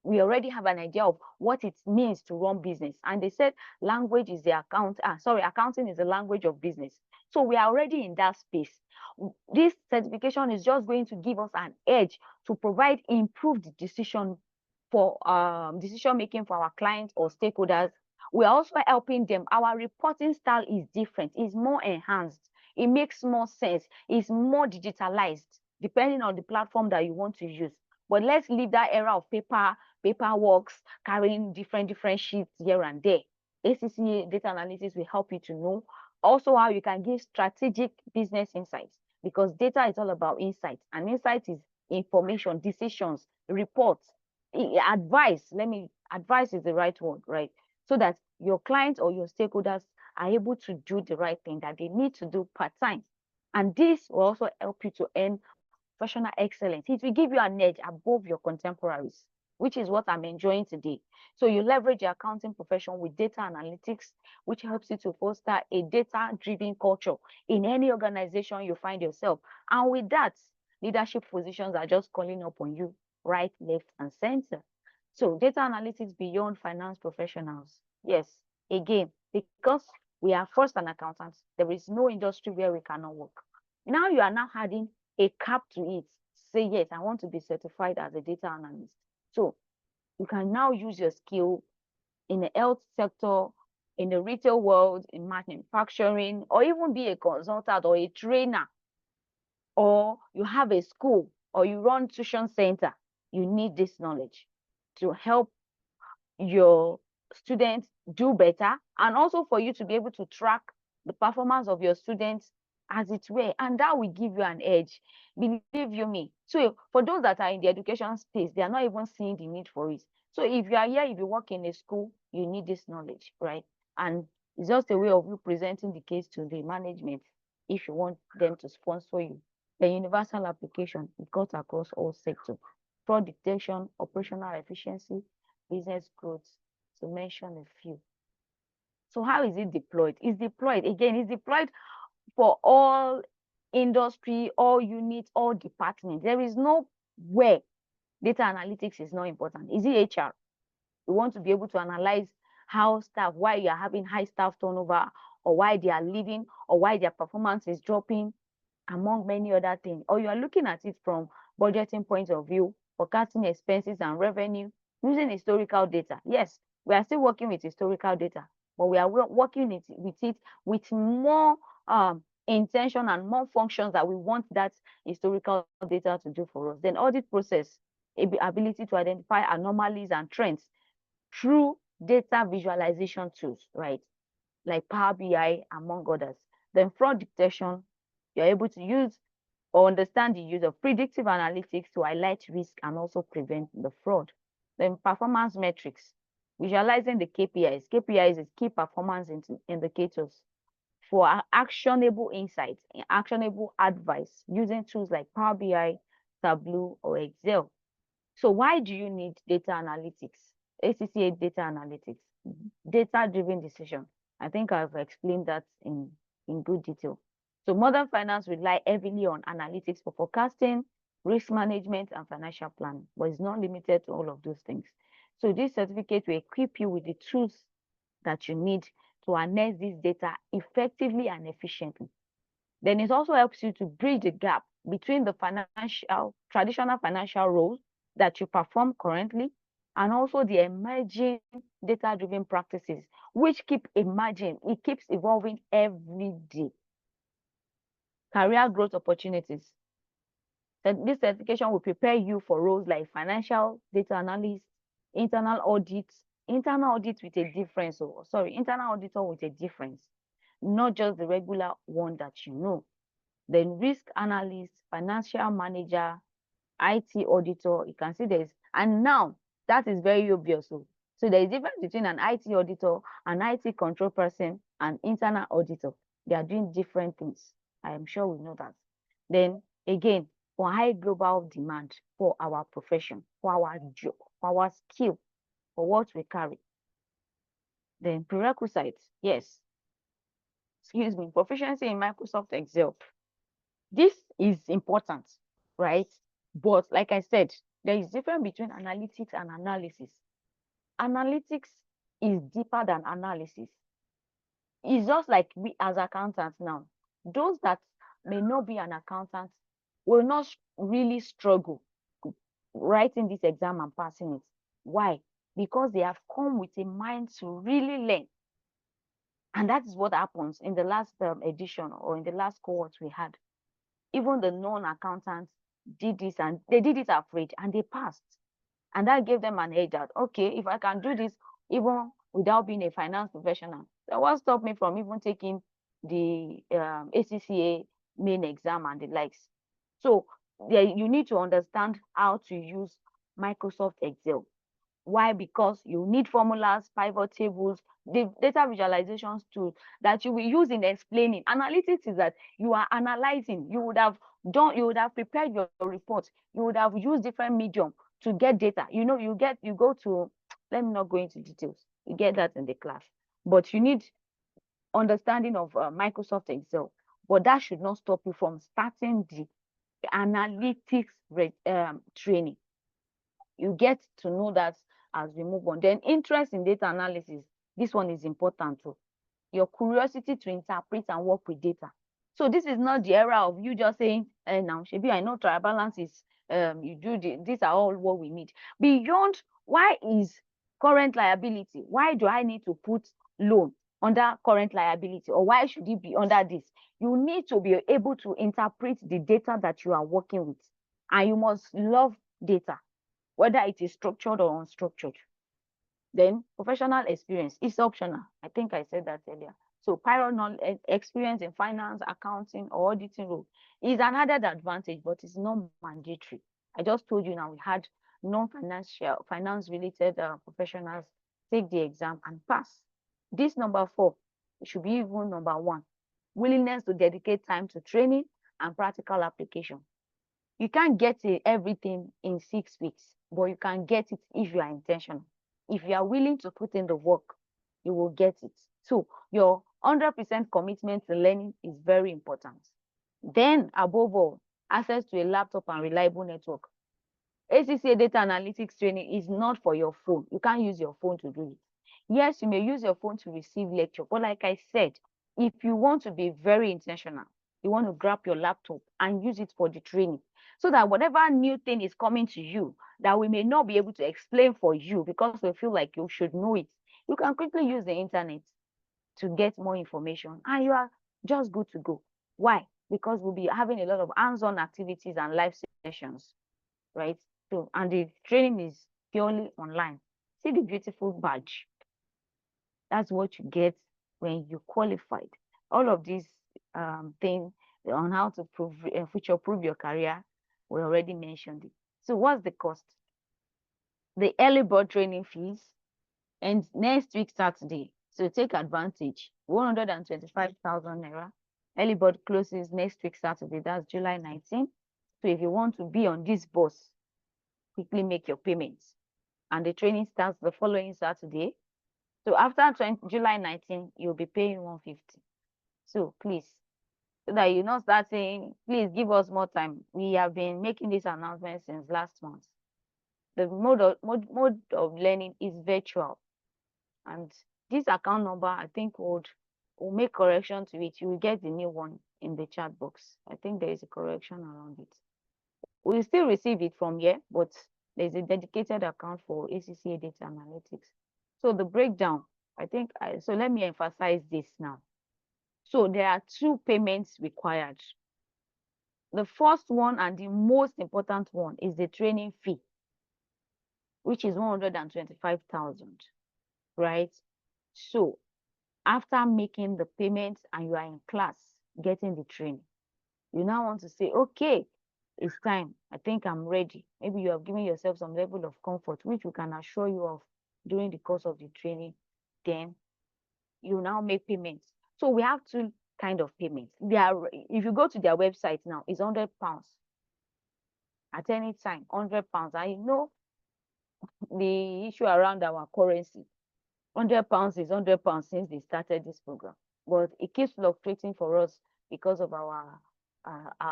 We already have an idea of what it means to run business. And they said language is the accounting is the language of business. So we are already in that space. This certification is just going to give us an edge to provide improved decision making for our clients or stakeholders. We are also helping them. Our reporting style is different, it's more enhanced, it makes more sense, it's more digitalized, depending on the platform that you want to use. But let's leave that era of paperworks, carrying different sheets here and there. ACCA Data Analytics will help you to know also how you can give strategic business insights, because data is all about insights, and insight is information, decisions, reports, advice. Advice is the right word, right? So that your clients or your stakeholders are able to do the right thing that they need to do part-time. And this will also help you to earn professional excellence. It will give you an edge above your contemporaries, which is what I'm enjoying today. So you leverage your accounting profession with data analytics, which helps you to foster a data-driven culture in any organization you find yourself. And with that, leadership positions are just calling up on you, right, left, and center. So data analytics beyond finance professionals. Yes, again, because we are first an accountant, there is no industry where we cannot work. Now you are now adding a cap to it. Say, yes, I want to be certified as a data analyst. So you can now use your skill in the health sector, in the retail world, in manufacturing, or even be a consultant or a trainer, or you have a school, or you run tuition center. You need this knowledge to help your students do better, and also for you to be able to track the performance of your students as it were, and that will give you an edge, believe you me. So for those that are in the education space, they are not even seeing the need for it. So if you are here, if you work in a school, you need this knowledge, right? And it's just a way of you presenting the case to the management if you want them to sponsor you. The universal application, it cuts across all sectors: fraud detection, operational efficiency, business growth, to mention a few. So how is it deployed? It's deployed for all industry, all units, all departments. There is no way data analytics is not important. Is it HR? We want to be able to analyze why you are having high staff turnover, or why they are leaving, or why their performance is dropping, among many other things. Or you are looking at it from budgeting point of view, forecasting expenses and revenue, using historical data. Yes, we are still working with historical data, but we are working with it with more intention and more functions that we want that historical data to do for us. Then audit process, ability to identify anomalies and trends through data visualization tools, right? Like Power BI, among others. Then fraud detection, you're able to use or understand the use of predictive analytics to highlight risk and also prevent the fraud. Then performance metrics, visualizing the KPIs. KPIs is key performance indicators for actionable insights and actionable advice using tools like Power BI, Tableau, or Excel. So why do you need data analytics? ACCA Data Analytics, data-driven decision. I think I've explained that in good detail. So modern finance rely heavily on analytics for forecasting, risk management, and financial planning, but it's not limited to all of those things. So this certificate will equip you with the tools that you need to harness this data effectively and efficiently. Then it also helps you to bridge the gap between the traditional financial roles that you perform currently and also the emerging data-driven practices, which keep emerging. It keeps evolving every day. Career growth opportunities. This certification will prepare you for roles like financial data analyst, internal audit with a difference. Internal auditor with a difference, not just the regular one that you know. Then risk analyst, financial manager, IT auditor. You can see there's, and now that is very obvious. So there is difference between an IT auditor, an IT control person, and internal auditor. They are doing different things. I am sure we know that. Then again, for high global demand for our profession, for our job, for our skill, for what we carry. Then prerequisites, yes. Excuse me, proficiency in Microsoft Excel. This is important, right? But like I said, there is difference between analytics and analysis. Analytics is deeper than analysis. It's just like we as accountants now. Those that may not be an accountant will not really struggle writing this exam and passing it. Why? Because they have come with a mind to really learn. And that is what happens in the last edition or in the last cohort we had. Even the non-accountants did this and they did it afraid and they passed. And that gave them an edge that, okay, if I can do this even without being a finance professional, that what stopped me from even taking the ACCA main exam and the likes. So you need to understand how to use Microsoft Excel. Why? Because you need formulas, pivot tables, the data visualizations tool that you will use in explaining. Analytics is that you are analyzing. You would have prepared your report. You would have used different medium to get data. You go to, let me not go into details. You get that in the class. But you need understanding of Microsoft Excel. But that should not stop you from starting the analytics training. You get to know that as we move on. Then interest in data analysis. This one is important too. Your curiosity to interpret and work with data. So this is not the era of you just saying, now, Shebi, I know trial balance is, these are all what we need. Beyond, why is current liability? Why do I need to put loan under current liability? Or why should it be under this? You need to be able to interpret the data that you are working with. And you must love data, whether it is structured or unstructured. Then professional experience is optional. I think I said that earlier. So prior experience in finance, accounting, or auditing role is an added advantage, but it's not mandatory. I just told you now we had non-financial, finance-related professionals take the exam and pass. This number 4 should be even number 1. Willingness to dedicate time to training and practical application. You can't get everything in 6 weeks, but you can get it if you are intentional. If you are willing to put in the work, you will get it. So your 100% commitment to learning is very important. Then above all, access to a laptop and reliable network. ACCA Data Analytics training is not for your phone. You can't use your phone to do it. Yes, you may use your phone to receive lecture, but like I said, if you want to be very intentional, you want to grab your laptop and use it for the training, so that whatever new thing is coming to you that we may not be able to explain for you because we feel like you should know it, you can quickly use the internet to get more information, and you are just good to go. Why? Because we'll be having a lot of hands-on activities and live sessions, right? So, and the training is purely online. See the beautiful badge. That's what you get when you qualified. All of these things on how to future proof your career, we already mentioned it. So what's the cost? The early bird training fees and next week Saturday. So take advantage. 125,000 naira. Early bird closes next week Saturday. That's July 19th. So if you want to be on this bus, quickly make your payments. And the training starts the following Saturday. So after July 19, you'll be paying 150. So please, so that you not start saying, please give us more time. We have been making this announcement since last month. The mode of learning is virtual. And this account number, I think will make correction to it. You will get the new one in the chat box. I think there is a correction around it. We'll still receive it from here, but there's a dedicated account for ACCA Data Analytics. So the breakdown, I think, so let me emphasize this now. So there are two payments required. The first one and the most important one is the training fee, which is 125,000, right? So after making the payments and you are in class, getting the training, you now want to say, okay, it's time. I think I'm ready. Maybe you have given yourself some level of comfort, which we can assure you of during the course of the training. Then you now make payments. So we have two kind of payments. If you go to their website now, it's £100 at any time, £100. I know the issue around our currency. £100 is £100 since they started this program, but it keeps fluctuating for us because of our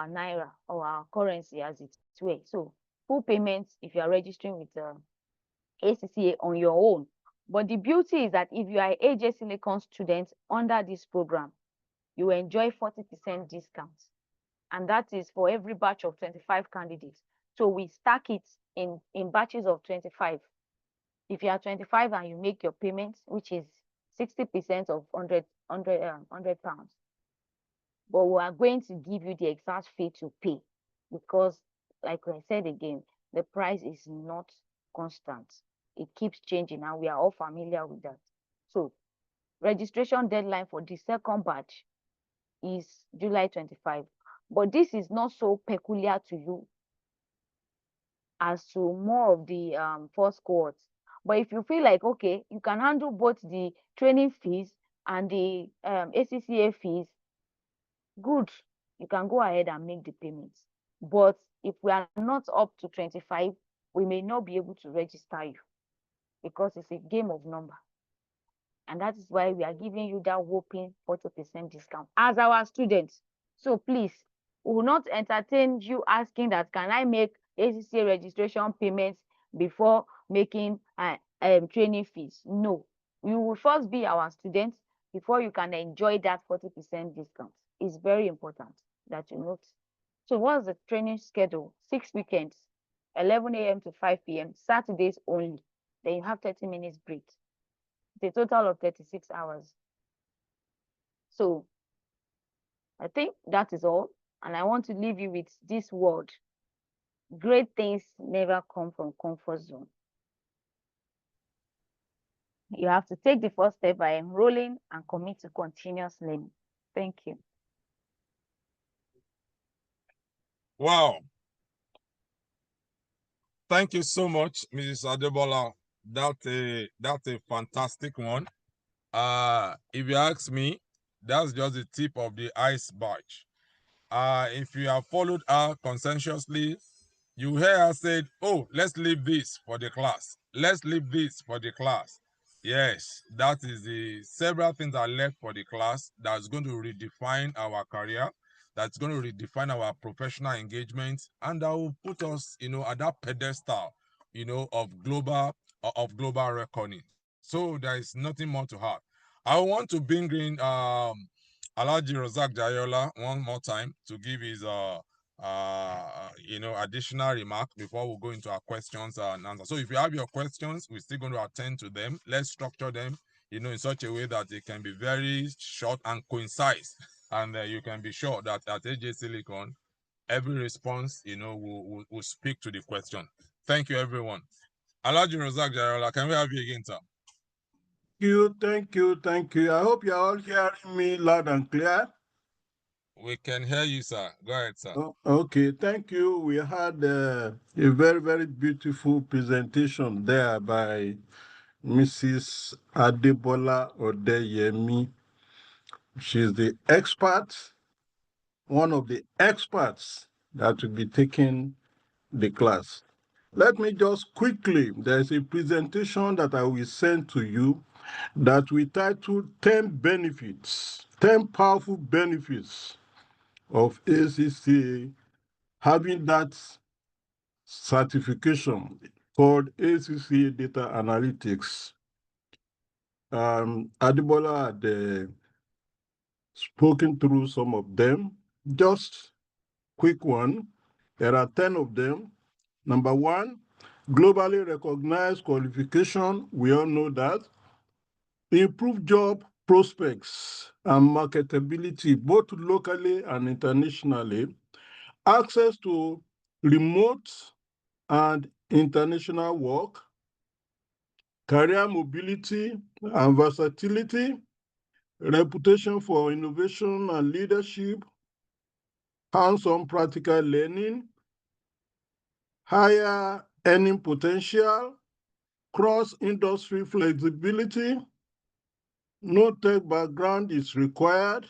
naira or our currency as its way. So full payments if you are registering with ACCA on your own. But the beauty is that if you are an AJ Silicon student under this program, you enjoy 40% discount. And that is for every batch of 25 candidates. So we stack it in batches of 25. If you are 25 and you make your payments, which is 60% of £100, but we are going to give you the exact fee to pay, because like I said again, the price is not constant. It keeps changing and we are all familiar with that. So registration deadline for the second batch is July 25. But this is not so peculiar to you as to more of the first cohort. But if you feel like, okay, you can handle both the training fees and the ACCA fees, good, you can go ahead and make the payments. But if we are not up to 25, we may not be able to register you because it's a game of number. And that is why we are giving you that whopping 40% discount as our students. So please, we will not entertain you asking that, can I make ACCA registration payments before making training fees? No, you will first be our students before you can enjoy that 40% discount. It's very important that you note. So what's the training schedule? 6 weekends, 11 a.m. to 5 p.m., Saturdays only. Then you have 30 minutes break. It's a total of 36 hours. So I think that is all. And I want to leave you with this word. Great things never come from comfort zone. You have to take the first step by enrolling and commit to continuous learning. Thank you. Wow. Thank you so much, Mrs. Adebola. That's a fantastic one. If you ask me, that's just the tip of the iceberg. If you have followed her conscientiously, you hear her said, oh, let's leave this for the class. Let's leave this for the class. Yes, that is the several things are left for the class that's going to redefine our career, that's going to redefine our professional engagement, and that will put us, at that pedestal, of global reckoning. So there is nothing more to have. I want to bring in Alhaji Razak Jayola one more time to give his additional remark before we go into our questions and answers. So if you have your questions, we're still going to attend to them. Let's structure them, in such a way that they can be very short and concise. And you can be sure that at AJ Silicon, every response, will speak to the question. Thank you, everyone. Alhaji Razak Jayola, can we have you again, sir? Thank you. I hope you're all hearing me loud and clear. We can hear you, sir. Go ahead, sir. Okay, thank you. We had a very, very beautiful presentation there by Mrs. Adebola Odeyemi. She's the expert, one of the experts that will be taking the class. Let me just quickly, there's a presentation that I will send to you that we titled 10 benefits, 10 powerful benefits of ACCA having that certification called ACCA Data Analytics. Adebola had spoken through some of them. Just quick one. There are 10 of them. Number one, globally recognized qualification. We all know that. Improved job prospects and marketability, both locally and internationally. Access to remote and international work. Career mobility and versatility. Reputation for innovation and leadership. Hands-on practical learning. Higher earning potential. Cross-industry flexibility. No tech background is required,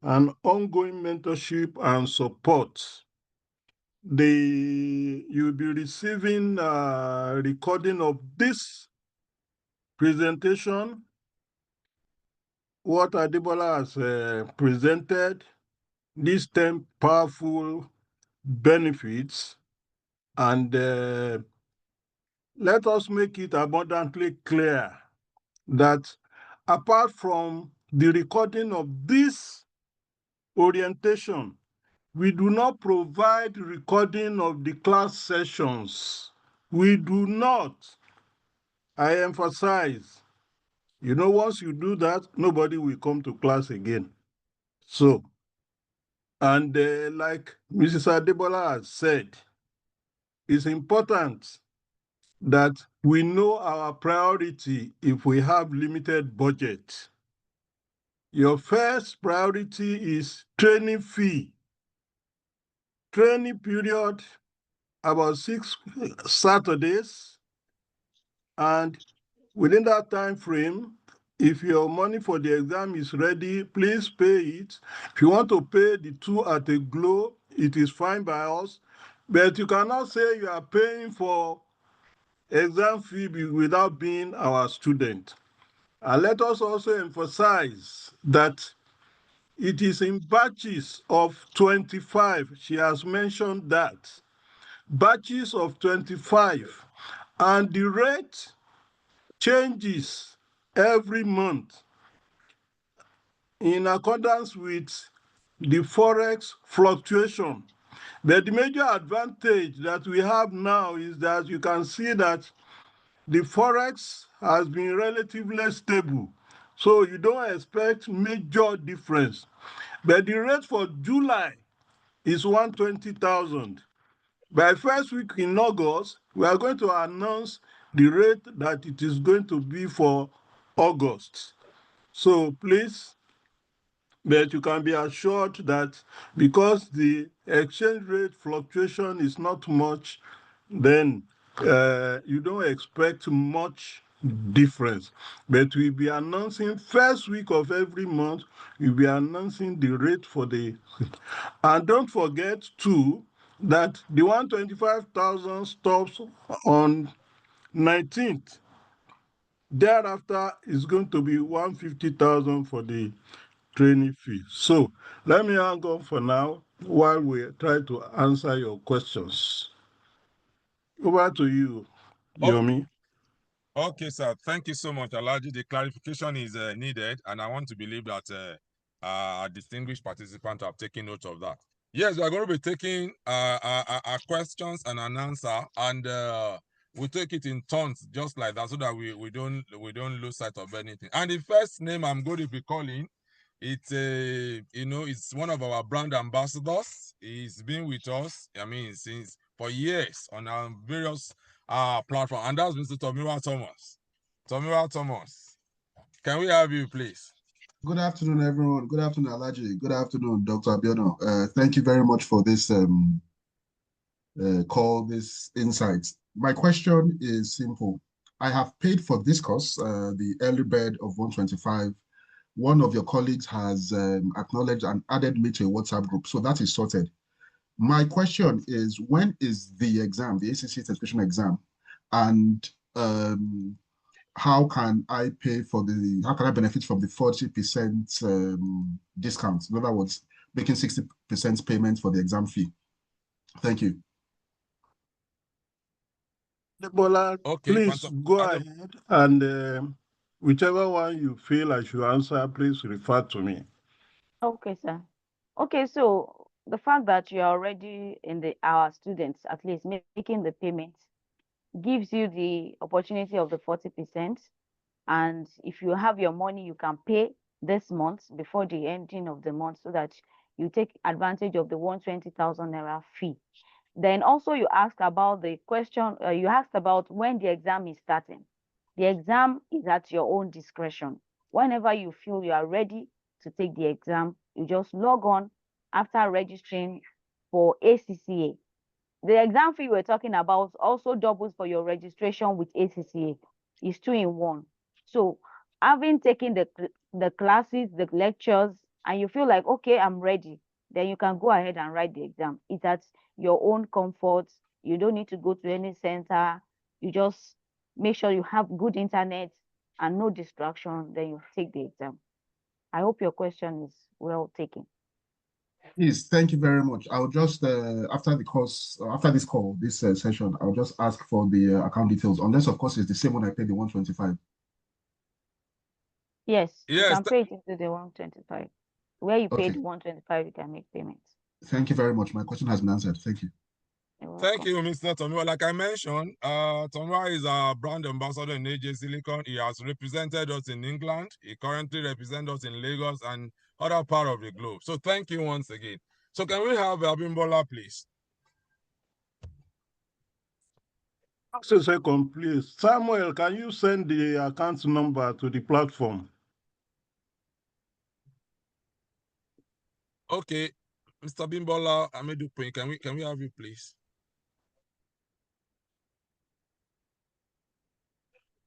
and ongoing mentorship and support. You'll be receiving a recording of this presentation, what Adebola has presented, these 10 powerful benefits, and let us make it abundantly clear that apart from the recording of this orientation, we do not provide recording of the class sessions. We do not. I emphasize, once you do that, nobody will come to class again. So, and like Mrs. Adebola has said, it's important that we know our priority if we have limited budget. Your first priority is training fee. Training period, about 6 Saturdays. And within that time frame, if your money for the exam is ready, please pay it. If you want to pay the two at a glow, it is fine by us. But you cannot say you are paying for exam fee without being our student. And let us also emphasize that it is in batches of 25. She has mentioned that. Batches of 25. And the rate changes every month in accordance with the Forex fluctuation. But the major advantage that we have now is that you can see that the Forex has been relatively stable. So you don't expect major difference. But the rate for July is 120,000. By first week in August, we are going to announce the rate that it is going to be for August. So please, but you can be assured that because the exchange rate fluctuation is not much, then you don't expect much difference. But we'll be announcing first week of every month, we'll be announcing the rate for the, and don't forget too, that the 125,000 stops on 19th. Thereafter is going to be 150,000 for the training fee. So let me hang on for now while we try to answer your questions. Over to you, Yomi. Okay, sir. Thank you so much, Alhaji. The clarification is needed, and I want to believe that our distinguished participant have taken note of that. Yes, we are going to be taking our questions and an answer, and we take it in turns, just like that, so that we don't lose sight of anything. And the first name I'm going to be calling, it's it's one of our brand ambassadors. He's been with us, I mean, since for years on our various platforms, and that's Mr. Tomiwa Thomas. Tomiwa Thomas, can we have you, please? Good afternoon, everyone. Good afternoon, Alaji. Good afternoon, Dr. Abiono. Thank you very much for this call, this insights. My question is simple. I have paid for this course, the early bird of 125. One of your colleagues has acknowledged and added me to a WhatsApp group, so that is sorted. My question is, when is the exam, the ACCA certification exam, and how can I benefit from the 40% discount? In other words, making 60% payment for the exam fee. Thank you. Debola, okay, please go ahead, and whichever one you feel I should answer, please refer to me. Okay, sir. Okay, so the fact that you are already in our students, at least making the payments, gives you the opportunity of the 40%. And if you have your money, you can pay this month before the ending of the month, so that you take advantage of the 120,000 naira fee. Then also you asked about the question, you asked about when the exam is starting. The exam is at your own discretion. Whenever you feel you are ready to take the exam, you just log on after registering for ACCA. The exam fee we're talking about also doubles for your registration with ACCA. It's 2 in 1. So having taken the classes, the lectures, and you feel like, okay, I'm ready, then you can go ahead and write the exam. It's at your own comfort. You don't need to go to any center. You just make sure you have good internet and no distraction, then you take the exam. I hope your question is well taken. Please, thank you very much. I'll just, after this call, this session, I'll just ask for the account details, unless, of course, it's the same one I paid the 125. Yes, yes, you can pay it into the 125. Where you paid Okay. 125, you can make payments. Thank you very much. My question has been answered. Thank you. Thank you, Mr. Tomiwa. Like I mentioned, Tomiwa is our brand ambassador in AJ Silicon. He has represented us in England. He currently represents us in Lagos and other part of the globe. So thank you once again. So can we have Abimbola, please? Just a second, please. Samuel, can you send the account number to the platform? Okay, Mr. Bimbola Amedupe, can we have you, please?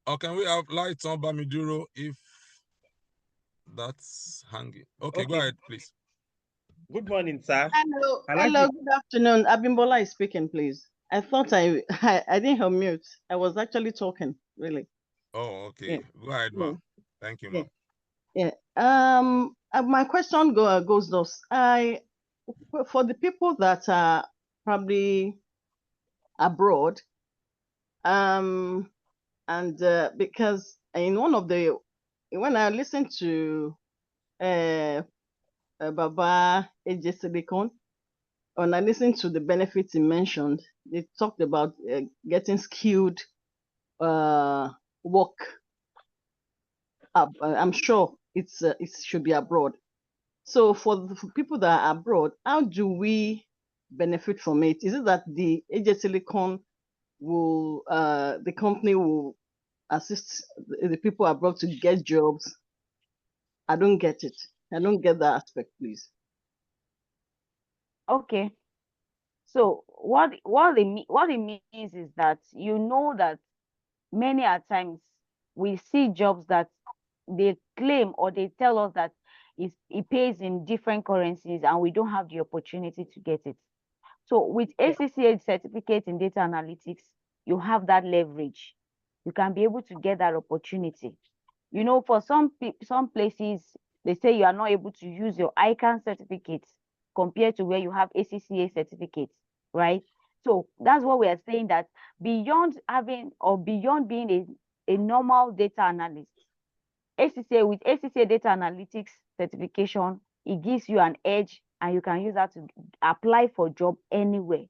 Or can we have Lights on Bamiduro if that's hanging? Okay, go ahead, please. Good morning, sir. Hello, good afternoon. Abimbola is speaking, please. I thought I didn't have mute. I was actually talking, really. Oh, okay. Yeah. Go ahead, ma'am. Yeah. Thank you, ma'am. Yeah. My question goes thus. For the people that are probably abroad, and because in when I listened to Baba AJ Silicon, when I listened to the benefits he mentioned, they talked about getting skilled work. I'm sure it should be abroad. So for people that are abroad, how do we benefit from it? Is it that the AJ Silicon will, the company will assist the people abroad to get jobs? I don't get it. I don't get that aspect, please. Okay. So what it means is that you know that many a times we see jobs that they claim or they tell us that it pays in different currencies and we don't have the opportunity to get it. So with ACCA certificate in data analytics, you have that leverage. You can be able to get that opportunity. You know, for some places, they say you are not able to use your ICANN certificates compared to where you have ACCA certificates, right? So that's what we are saying, that beyond being a normal data analyst, ACCA, with ACCA Data Analytics Certification, it gives you an edge and you can use that to apply for a job anywhere.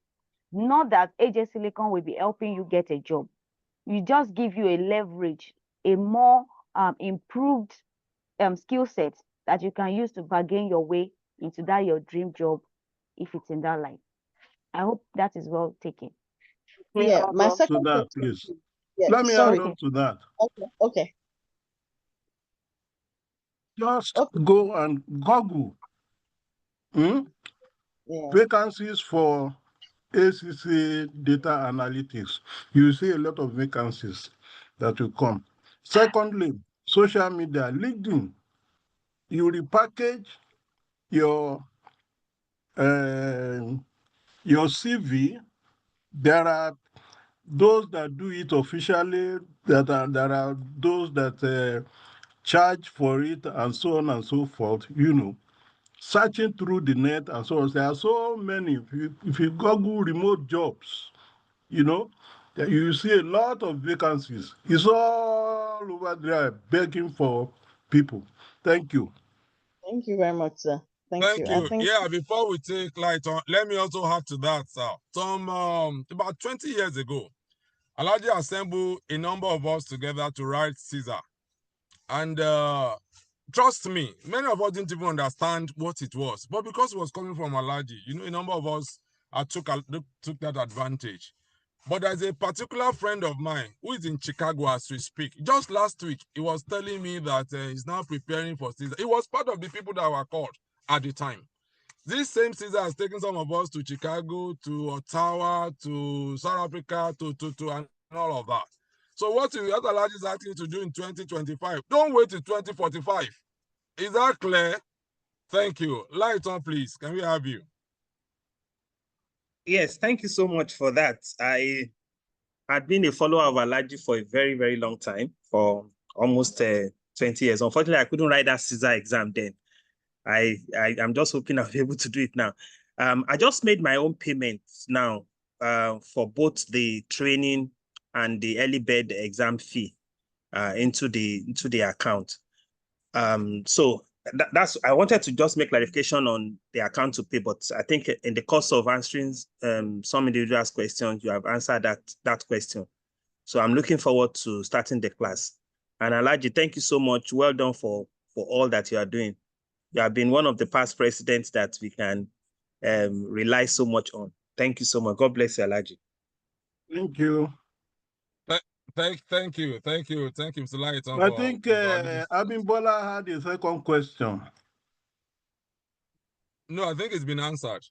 Not that AJ Silicon will be helping you get a job. You just give you a leverage, a more improved skill set that you can use to bargain your way into that your dream job if it's in that line. I hope that is well taken. Yeah, my second to that, question, please. yeah, Let me sorry. add on to that. Okay. Just Okay. go and Google Yeah. vacancies for ACCA Data Analytics. You see a lot of vacancies that will come. Secondly, social media, LinkedIn. You repackage your CV. There are those that do it officially. There are those that charge for it, and so on and so forth. Searching through the net and so on. There are so many. If you Google remote jobs, you see a lot of vacancies. It's all over there begging for people. Thank you. Thank you very much, sir. Thank you. I think Yeah, before we take light on, let me also add to that, sir. Some about 20 years ago, Alhaji assembled a number of us together to write Caesar. And trust me, many of us didn't even understand what it was. But because it was coming from Alhaji, a number of us took that advantage. But there's a particular friend of mine who is in Chicago as we speak. Just last week, he was telling me that he's now preparing for Caesar. He was part of the people that were called at the time. This same Caesar has taken some of us to Chicago, to Ottawa, to South Africa, to and all of that. So what Alhaji is asking you to do in 2025, don't wait till 2045. Is that clear? Thank you. Light on, please. Can we have you? Yes, thank you so much for that. I had been a follower of Alhaji for a very, very long time, for almost 20 years. Unfortunately, I couldn't write that Caesar exam then. I'm just hoping I'll be able to do it now. I just made my own payments now for both the training and the early bird exam fee into the account. So that's I wanted to just make clarification on the account to pay, but I think in the course of answering some individuals' questions, you have answered that question. So I'm looking forward to starting the class. And Alhaji, thank you so much. Well done for all that you are doing. You have been one of the past presidents that we can rely so much on. Thank you so much. God bless you, Alhaji. Thank you. Thank you, Mr. Lighton. I think Abimbola had a second question. No, I think it's been answered.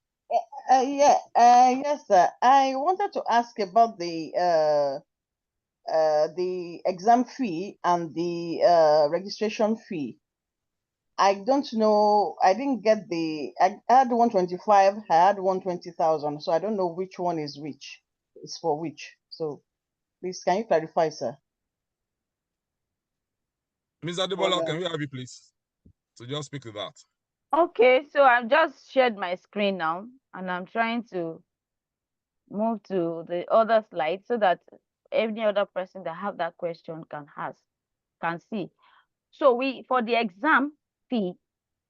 yes, sir. I wanted to ask about the exam fee and the registration fee. I don't know. I didn't get I had 125. I had 120,000. So I don't know which one is which. It's for which. So please, can you clarify, sir? Ms. Adebola, can we have you, please? So just speak to that. Okay, so I've just shared my screen now, and I'm trying to move to the other slide so that any other person that have that question can see. So for the exam fee,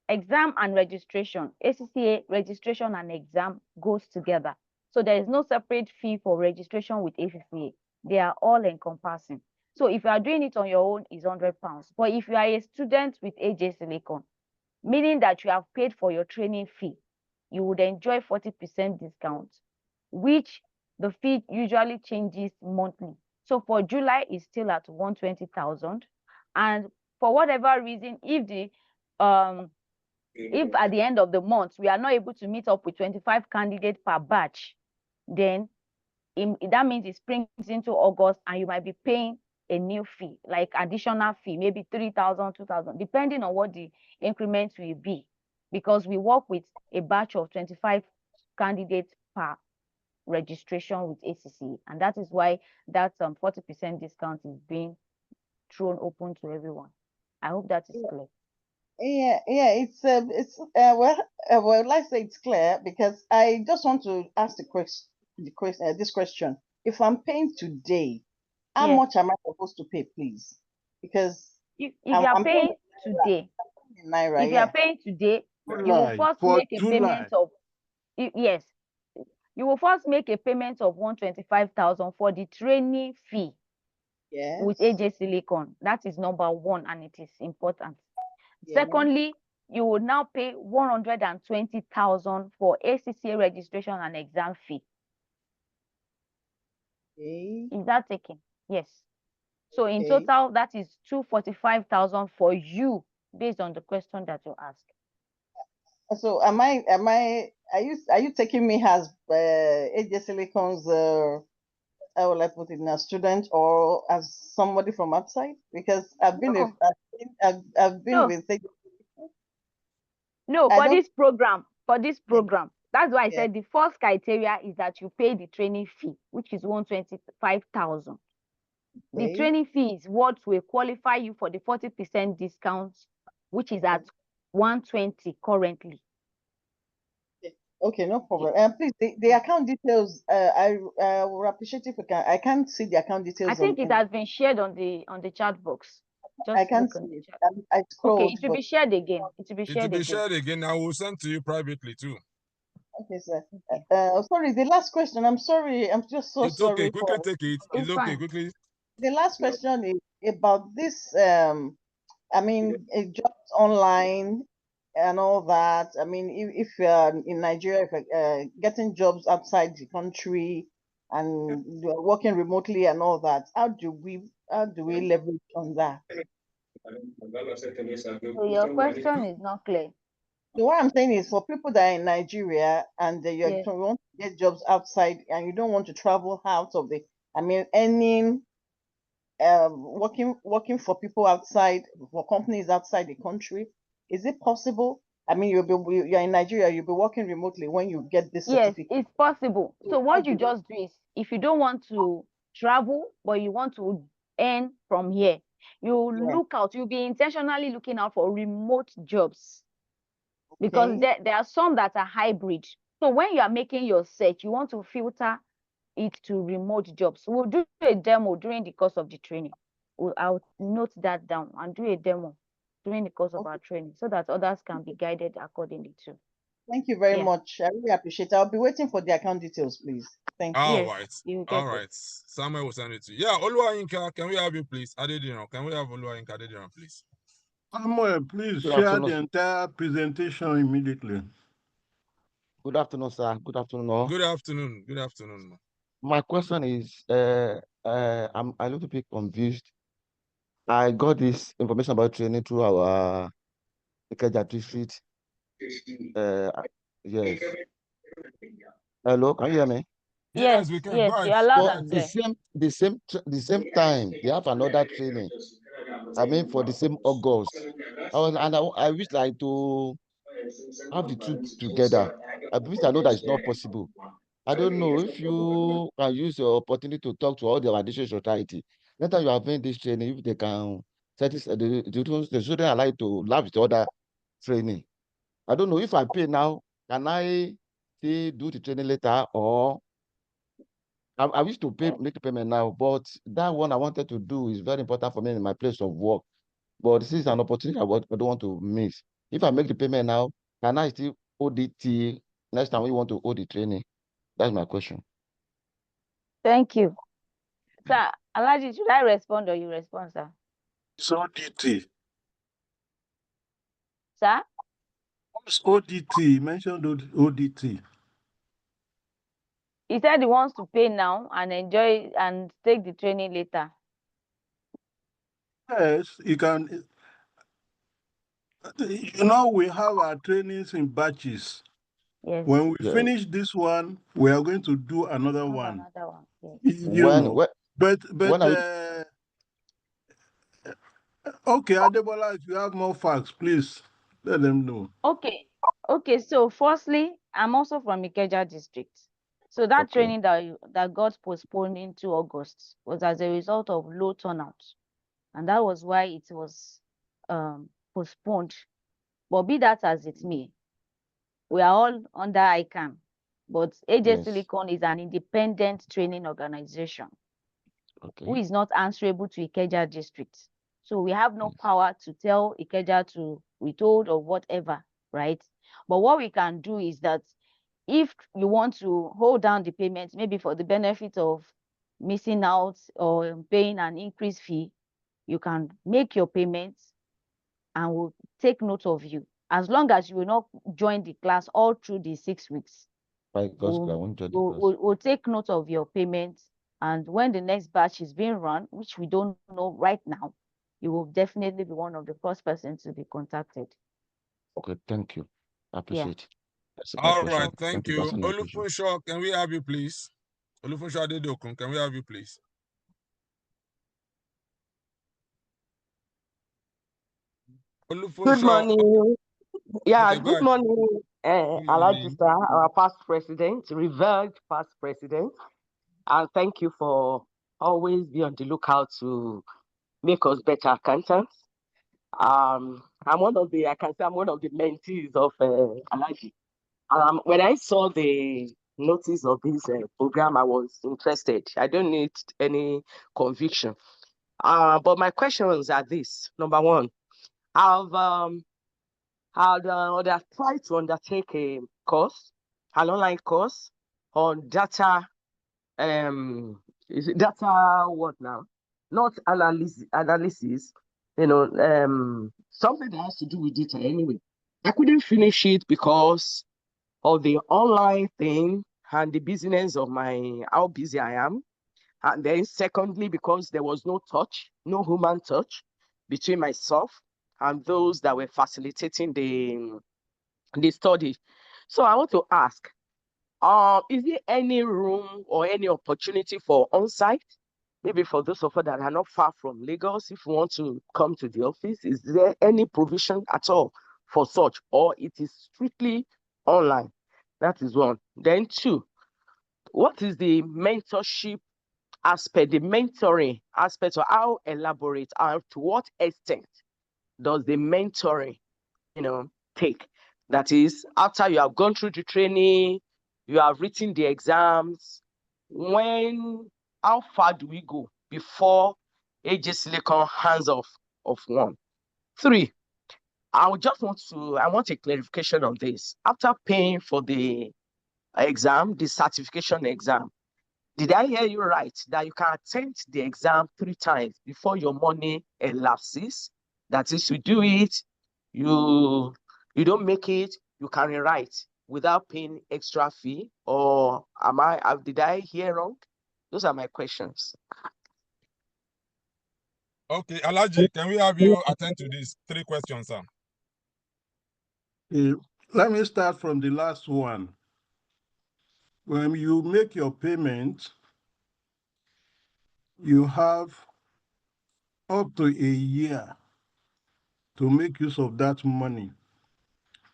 exam and registration, ACCA registration and exam goes together. So there is no separate fee for registration with ACCA. They are all encompassing. So if you are doing it on your own, it's £100. But if you are a student with AJ Silicon, meaning that you have paid for your training fee, you would enjoy 40% discount, which the fee usually changes monthly. So for July, it's still at 120,000. And for whatever reason, if at the end of the month, we are not able to meet up with 25 candidates per batch, then that means it springs into August and you might be paying a new fee, like additional fee, maybe 3,000, 2,000, depending on what the increment will be, because we work with a batch of 25 candidates per registration with ACCA, and that is why that 40% discount is being thrown open to everyone. I hope that is clear. Yeah, well, let's say it's clear, because I just want to ask this question. If I'm paying today, how much am I supposed to pay, please? Because If you are paying today, Naira, if you are paying today, you will first for make a payment of yes, you will first make a payment of 125,000 for the training fee with AJ Silicon. That is number one, and it is important. Secondly, you will now pay 120,000 for ACCA registration and exam fee. Is that taken? Yes. So in total, that is 245,000 for you, based on the question that you asked. So are you taking me as AJ Silicon's how will I put it, a student or as somebody from outside? Because I've been with for this program, that's why I said the first criteria is that you pay the training fee, which is 125,000. The training fee is what will qualify you for the 40% discount, which is at 120 currently. Okay, no problem. And please, the account details. I would appreciate if you can. I can't see the account details. I think it has been shared on the chat box. Just I can't see it. I scrolled. Okay, it will be shared again. It will be shared again. I will send to you privately too. Okay, sir. Sorry, the last question. I'm sorry. I'm just so it's sorry. Okay. Quickly take it. It's okay. Fine. Quickly. The last question is about this. I mean, jobs online and all that. I mean, if you're in Nigeria, if getting jobs outside the country and working remotely and all that, how do we leverage on that? So your question is not clear. So what I'm saying is, for people that are in Nigeria and you want to get jobs outside and you don't want to travel out of the, I mean, working for people outside, for companies outside the country, is it possible? I mean, you're in Nigeria, you'll be working remotely when you get this certificate. Yes, it's possible. So what you just do is, if you don't want to travel, but you want to earn from here, you look out, you'll be intentionally looking out for remote jobs. Because there are some that are hybrid. So when you are making your search, you want to filter it to remote jobs. We'll do a demo during the course of the training. I'll note that down and do a demo during the course of our training so that others can be guided accordingly too. Thank you very much. I really appreciate it. I'll be waiting for the account details, please. Thank you. All right. Samuel will send it to you. Yeah, Oluwayinka, can we have you, please? Adediran, can we have Oluwayinka Adediran, please? Samuel, please share the entire presentation immediately. Good afternoon, sir. Good afternoon, all. Good afternoon. Good afternoon. My question is, I'm a little bit confused. I got this information about training through our ACCA district. Yes. Hello, can you hear me? Yes, we can. Yes, you're allowed and clear. The same time, they have another training. I mean, for the same August. I wish like to have the two together. I know that it's not possible. I don't know if you can use your opportunity to talk to all the additional society. Next time you are doing this training, if they can satisfy the children are like to love the other training. I don't know if I pay now, can I still do the training later, or I wish to make the payment now, but that one I wanted to do is very important for me in my place of work. But this is an opportunity I don't want to miss. If I make the payment now, can I still hold it next time we want to hold the training? That's my question. Thank you. Sir, Alaji, should I respond or you respond, sir? It's ODT. Sir? What's ODT? Mentioned ODT. He said he wants to pay now and enjoy and take the training later. Yes, you can. You know, we have our trainings in batches. Yes. When we finish this one, we are going to do another one. Yes. Okay, Adebola, if you have more facts, please let them know. Okay. So firstly, I'm also from Ikeja district. So that training that got postponed into August was as a result of low turnout. And that was why it was postponed. But be that as it may, we are all under ICANN. But AJ Silicon is an independent training organization who is not answerable to Ikeja district. So we have no power to tell Ikeja to withhold or whatever, right? But what we can do is that if you want to hold down the payment, maybe for the benefit of missing out or paying an increased fee, you can make your payments and we'll take note of you. As long as you will not join the class all through the 6 weeks, we'll take note of your payments. And when the next batch is being run, which we don't know right now, you will definitely be one of the first persons to be contacted. Okay, thank you. I appreciate it. All right, thank you. Olufunsho, can we have you, please? Olufunsho Adedokun, can we have you, please? Good morning. Yeah, okay, good morning, Alhaji Sir, our past president, revered past president. And thank you for always be on the lookout to make us better accountants. I'm one of the, I can say I'm one of the mentees of Alhaji. When I saw the notice of this program, I was interested. I don't need any conviction. But my questions are this. Number one, I've tried to undertake a course, an online course on data. Is it data what now? Not analysis. Something that has to do with data anyway. I couldn't finish it because of the online thing and the business of how busy I am. And then secondly, because there was no touch, no human touch between myself and those that were facilitating the study. So I want to ask, is there any room or any opportunity for on-site? Maybe for those of us that are not far from Lagos, if you want to come to the office, is there any provision at all for such, or it is strictly online? That is one. Then two, what is the mentorship aspect, the mentoring aspect, or how elaborate and to what extent does the mentoring, take? That is, after you have gone through the training, you have written the exams, how far do we go before AJ Silicon hands off of one? Three, I want a clarification on this. After paying for the exam, the certification exam, did I hear you right that you can attempt the exam 3 times before your money elapses? That is, you do it, you don't make it, you can rewrite without paying extra fee, or did I hear wrong? Those are my questions. Okay, Alhaji, can we have you attend to these 3 questions, sir? Let me start from the last one. When you make your payment, you have up to a year to make use of that money.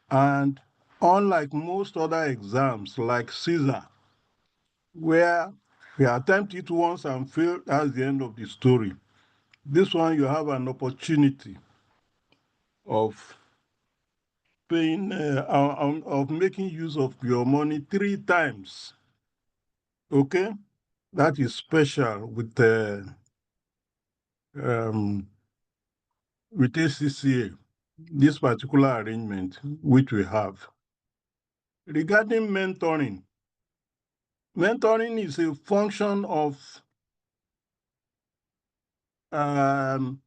And unlike most other exams like CSA, where you attempt it once and fail, that's the end of the story. This one, you have an opportunity of paying, of making use of your money 3 times. Okay? That is special with ACCA, this particular arrangement which we have. Regarding mentoring, mentoring is a function of the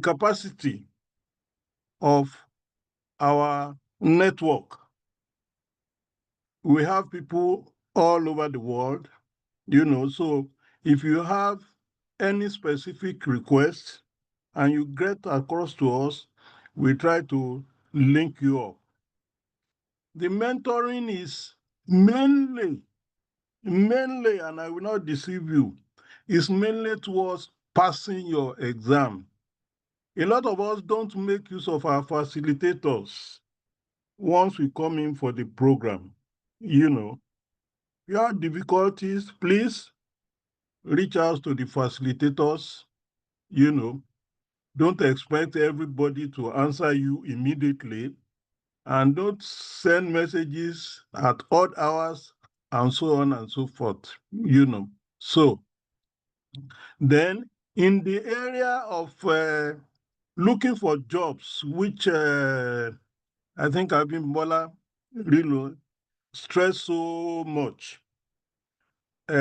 capacity of our network. We have people all over the world, so if you have any specific request and you get across to us, we try to link you up. The mentoring is mainly, and I will not deceive you, is mainly towards passing your exam. A lot of us don't make use of our facilitators once we come in for the program. If you have difficulties, please reach out to the facilitators. Don't expect everybody to answer you immediately, and don't send messages at odd hours and so on and so forth. So then In the area of looking for jobs, which I think Abimbola really stressed so much, we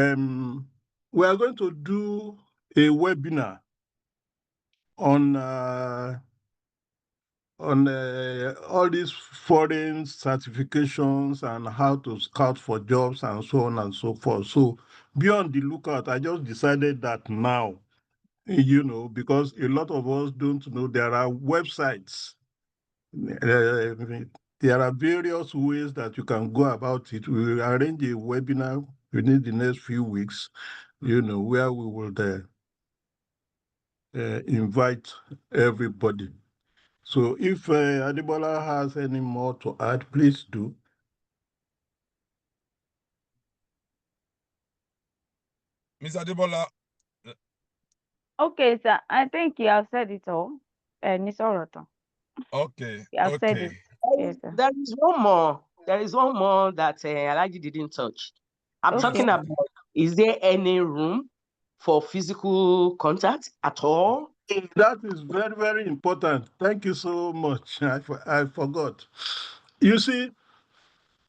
are going to do a webinar on all these foreign certifications and how to scout for jobs and so on and so forth. So be on the lookout. I just decided that now, because a lot of us don't know there are websites. There are various ways that you can go about it. We will arrange a webinar within the next few weeks, where we will invite everybody. So if Adebola has any more to add, please do. Ms. Adebola. Okay, sir. I think you have said it all. Miss Oroto. Okay. You have said it. Yes, sir. There is one more. There is one more that Alaji didn't touch. I'm talking about, is there any room for physical contact at all? That is very, very important. Thank you so much. I forgot. You see,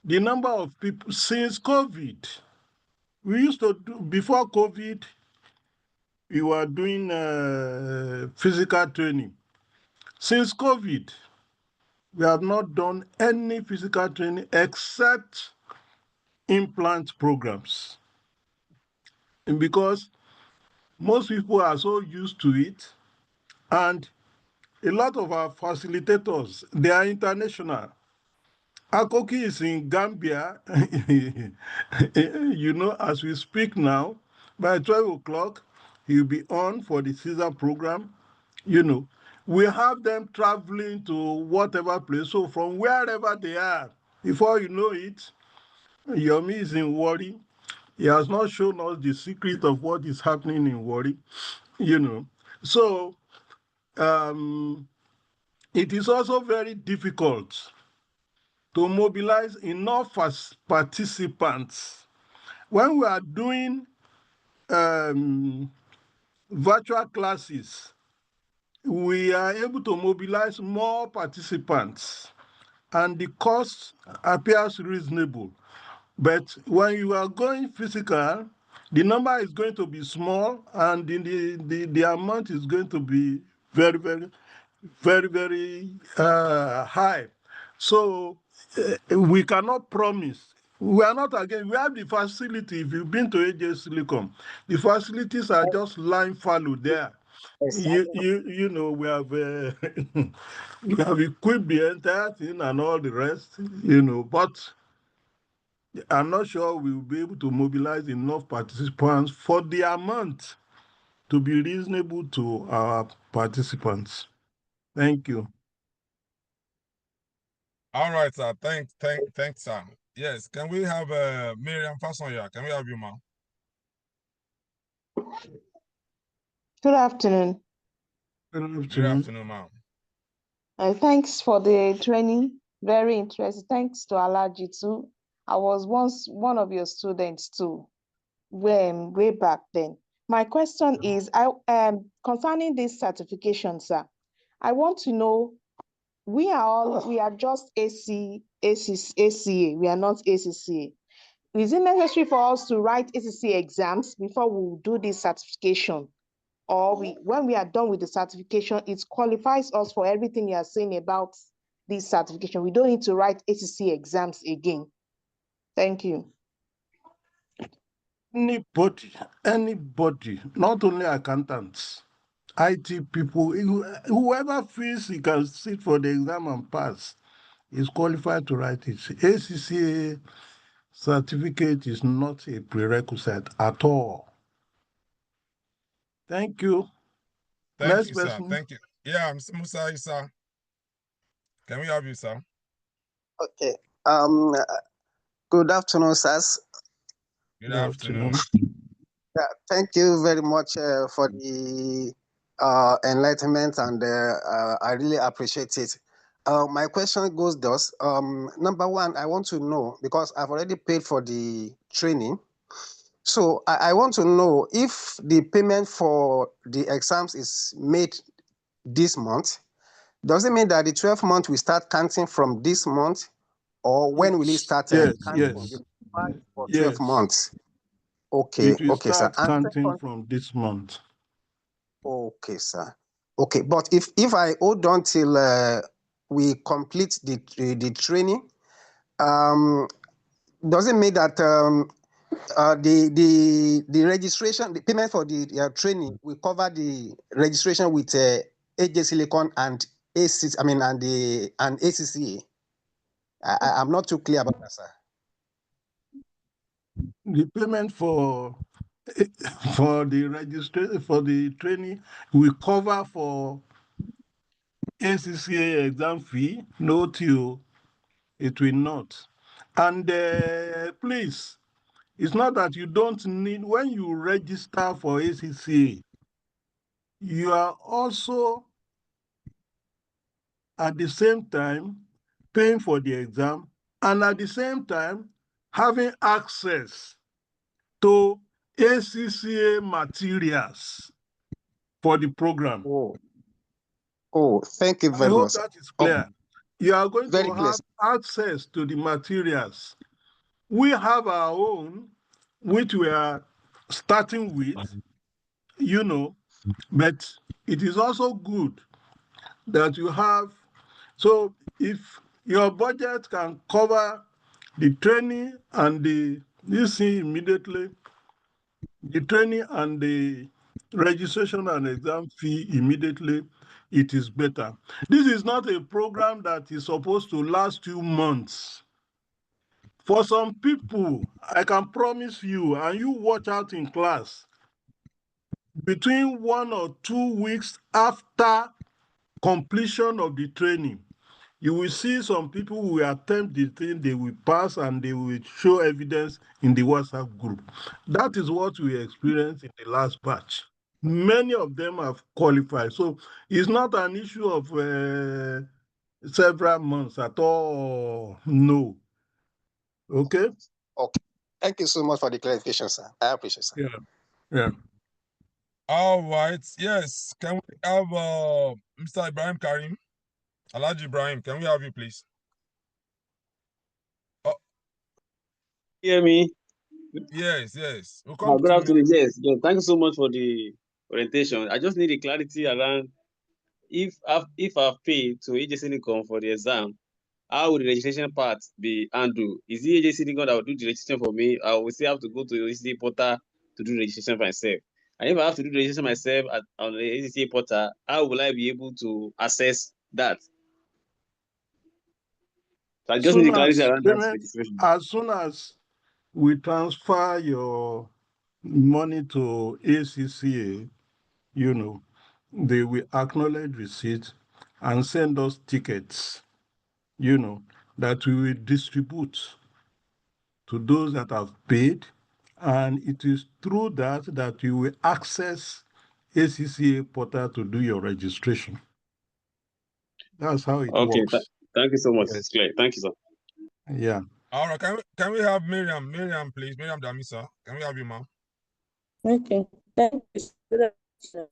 the number of people since COVID, we used to do, before COVID, we were doing physical training. Since COVID, we have not done any physical training except implant programs. And because most people are so used to it, and a lot of our facilitators, they are international. Akoki is in Gambia, as we speak now. By 12 o'clock, he'll be on for the Caesar program. We have them traveling to whatever place. So from wherever they are, before you know it, Yomi is in Warri. He has not shown us the secret of what is happening in Warri. So it is also very difficult to mobilize enough participants. When we are doing virtual classes, we are able to mobilize more participants and the cost appears reasonable. But when you are going physical, the number is going to be small and the amount is going to be very, very, very, very high. So we cannot promise. We are not again. We have the facility. If you've been to AJ Silicon, the facilities are just lying fallow there. We have we have equipped the entire thing and all the rest. But I'm not sure we will be able to mobilize enough participants for the amount to be reasonable to our participants. Thank you. All right, sir. Thanks, sir. Yes, can we have Miriam Fasonya? Can we have you, ma'am? Good afternoon. Good afternoon, ma'am. Thanks for the training. Very interesting. Thanks to Alaji too. I was once one of your students too, way back then. My question is, concerning this certification, sir. I want to know, we are just ACCA. We are not ACCA. Is it necessary for us to write ACCA exams before we do this certification? Or when we are done with the certification, it qualifies us for everything you are saying about this certification. We don't need to write ACCA exams again. Thank you. Anybody, not only accountants, IT people, whoever feels he can sit for the exam and pass is qualified to write it. ACCA certificate is not a prerequisite at all. Thank you. Thank you, sir. Thank you. Yeah, Mr. Musa Isa. Can we have you, sir? Okay. Good afternoon, sirs. Good afternoon. Yeah, thank you very much for the enlightenment, and I really appreciate it. My question goes thus. Number one, I want to know, because I've already paid for the training, So I want to know if the payment for the exams is made this month, does it mean that the 12th month will start counting from this month, or when will it start Yes, counting yes, for 12 yes. months? Okay, It will okay, sir. start And counting from this month. okay, sir. Okay, but if I hold on till we complete the training, does it mean that the registration, the payment for the training will cover the registration with AJ Silicon and and ACCA? I'm not too clear about that, sir. The payment for the registration for the training will cover for ACCA exam fee. Note you, it will not. And please, it's not that you don't need, when you register for ACCA, you are also at the same time paying for the exam and at the same time having access to ACCA materials for the program. Oh, thank you I very hope much. that is clear. You are going Very to clear. have access to the materials. We have our own, which we are starting with, but it is also good that you have. So if your budget can cover the training and you see immediately, the training and the registration and exam fee immediately, it is better. This is not a program that is supposed to last 2 months. For some people, I can promise you, and you watch out in class, between 1 or 2 weeks after completion of the training, you will see some people who will attempt the thing, they will pass and they will show evidence in the WhatsApp group. That is what we experienced in the last batch. Many of them have qualified. So it's not an issue of several months at all. No. Okay? Okay. Thank you so much for the clarification, sir. I appreciate it, sir. Yeah. All right. Yes. Can we have Mr. Ibrahim Karim? Alhaji Ibrahim, can we have you, please? Oh. Hear me? Yes, yes. We'll Good come to afternoon. you. Yes, thank you so much for the orientation. I just need a clarity around if I've paid to AJ Silicon for the exam, how will the registration part be handled? Is the AJ Silicon that will do the registration for me? I will still have to go to the ACCA portal to do the registration for myself. And if I have to do the registration myself on the ACCA portal, how will I be able to access that? So I just need a clarity around that registration. As soon as we transfer your money to ACCA, they will acknowledge receipt and send us tickets, that we will distribute to those that have paid. And it is through that you will access ACCA portal to do your registration. That's how it works. Thank you so much. Yes. It's clear. Thank you, sir. Yeah. All right. Can we have Miriam? Miriam, please. Miriam Damisa. Can we have you, ma'am? Okay. Thank you. Good afternoon.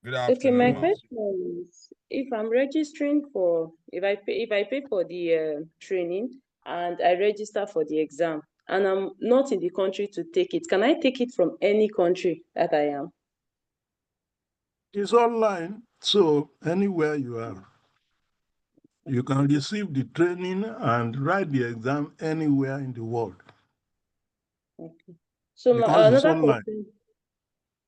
Good afternoon. Okay, my question is, if I'm registering for, if I pay for the training and I register for the exam and I'm not in the country to take it, can I take it from any country that I am? It's online, so anywhere you are, you can receive the training and write the exam anywhere in the world. Okay. So another question.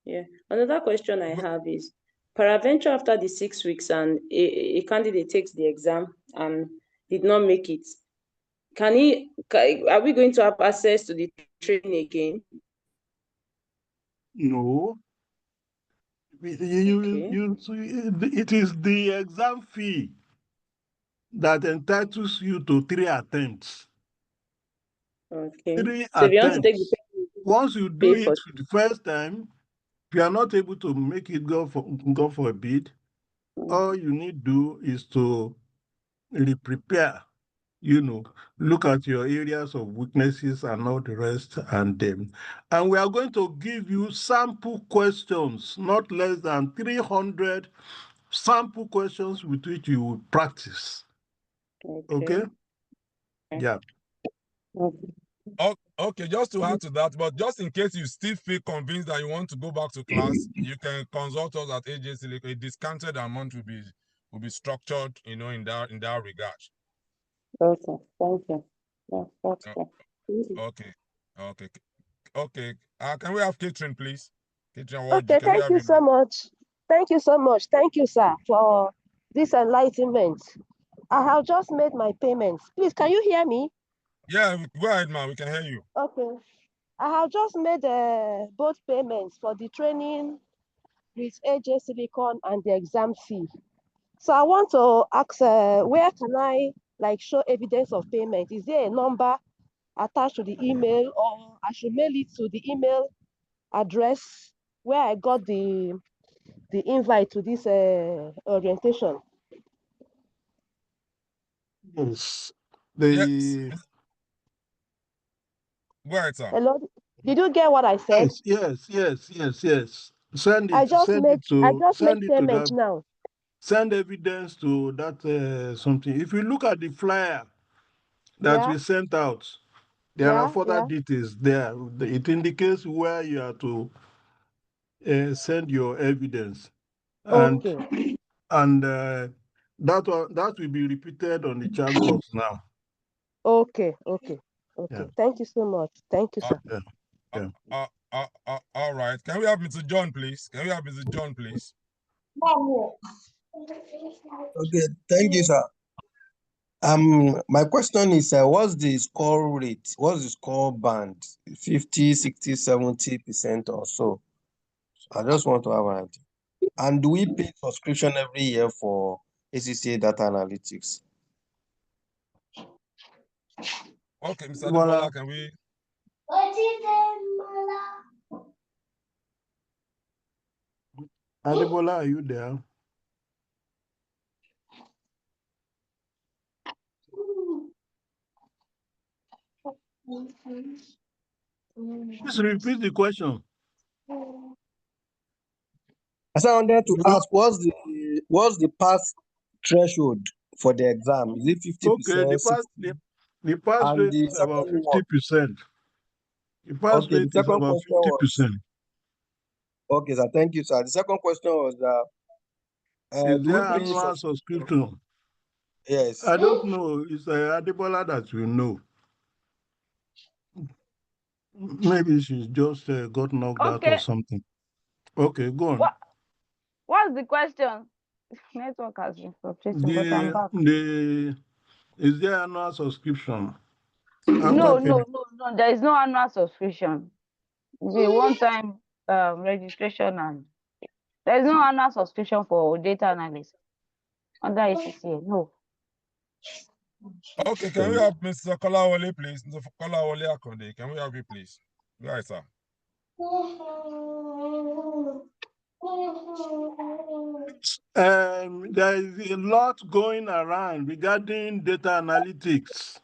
Yeah, another question I have is, peradventure after the 6 weeks and a candidate takes the exam and did not make it, are we going to have access to the training again? No. It is the exam fee that entitles you to 3 attempts. Okay. 3 so if you want to take attempts. Once you do it for the first time, if you are not able to make it go for a bid, all you need to do is to prepare look at your areas of weaknesses and all the rest, and we are going to give you sample questions, not less than 300 sample questions with which you will practice. Okay? Yeah. Okay, just to add to that, but just in case you still feel convinced that you want to go back to class, you can consult us at AJ Silicon. A discounted amount will be structured, in that regard. Okay, thank you. Yeah, that's Oh, good. Okay. Can we have Catherine, please? Catherine, Okay, can we thank have you you so now? much. Thank you so much. Thank you, sir, for this enlightenment. I have just made my payments. Please, can you hear me? Yeah, go ahead, man. We can hear you. Okay. I have just made both payments for the training with AJ Silicon and the exam fee. So I want to ask, where can I show evidence of payment? Is there a number attached to the email, or I should mail it to the email address where I got the invite to this orientation? Yes. Yes. Go ahead, sir. Hello, did you get what I said? Yes. Send I it just made payment that. now. Send evidence to that something. If you look at the flyer that we sent out, there are further details there. It indicates where you are to send your evidence, and that will be repeated on the chat box now. Okay. Yeah. Thank you so much. Thank you, sir. All right. Can we have Mr. John, please? Okay, thank you, sir. My question is, what's the score rate? What's the score band? 50, 60, 70% or so? I just want to have an idea. And do we pay subscription every year for ACCA Data Analytics? Okay, Mr. Adebola, can we? Adebola, are you there? Please repeat the question. As I wanted to ask, what's the pass threshold for the exam? Is it 50%? Okay, the pass rate is about 50%. The pass rate is about 50%. Okay, sir. Thank you, sir. The second question was is there annual subscription? Yes. I don't know. It's Adebola that will know. Maybe she's just got knocked out or something. Okay, go on. What's the question? Network has been frustrating, but I'm back. Is there annual subscription? No. There is no annual subscription. The one-time registration, and there is no annual subscription for data analyst under ACCA. No. Okay, can we have Mr. Kolawole, please? Mr. Kolawole Akonde, can we have you, please? Go ahead, sir. There is a lot going around regarding data analytics.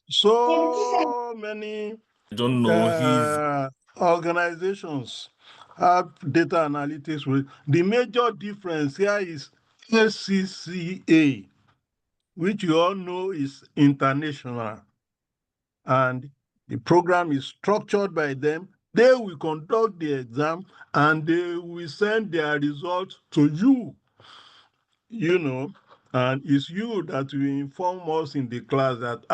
So many organizations have data analytics. The major difference here is ACCA, which you all know is international, and the program is structured by them. They will conduct the exam and they will send their results to you, and it's you that will inform us in the class that,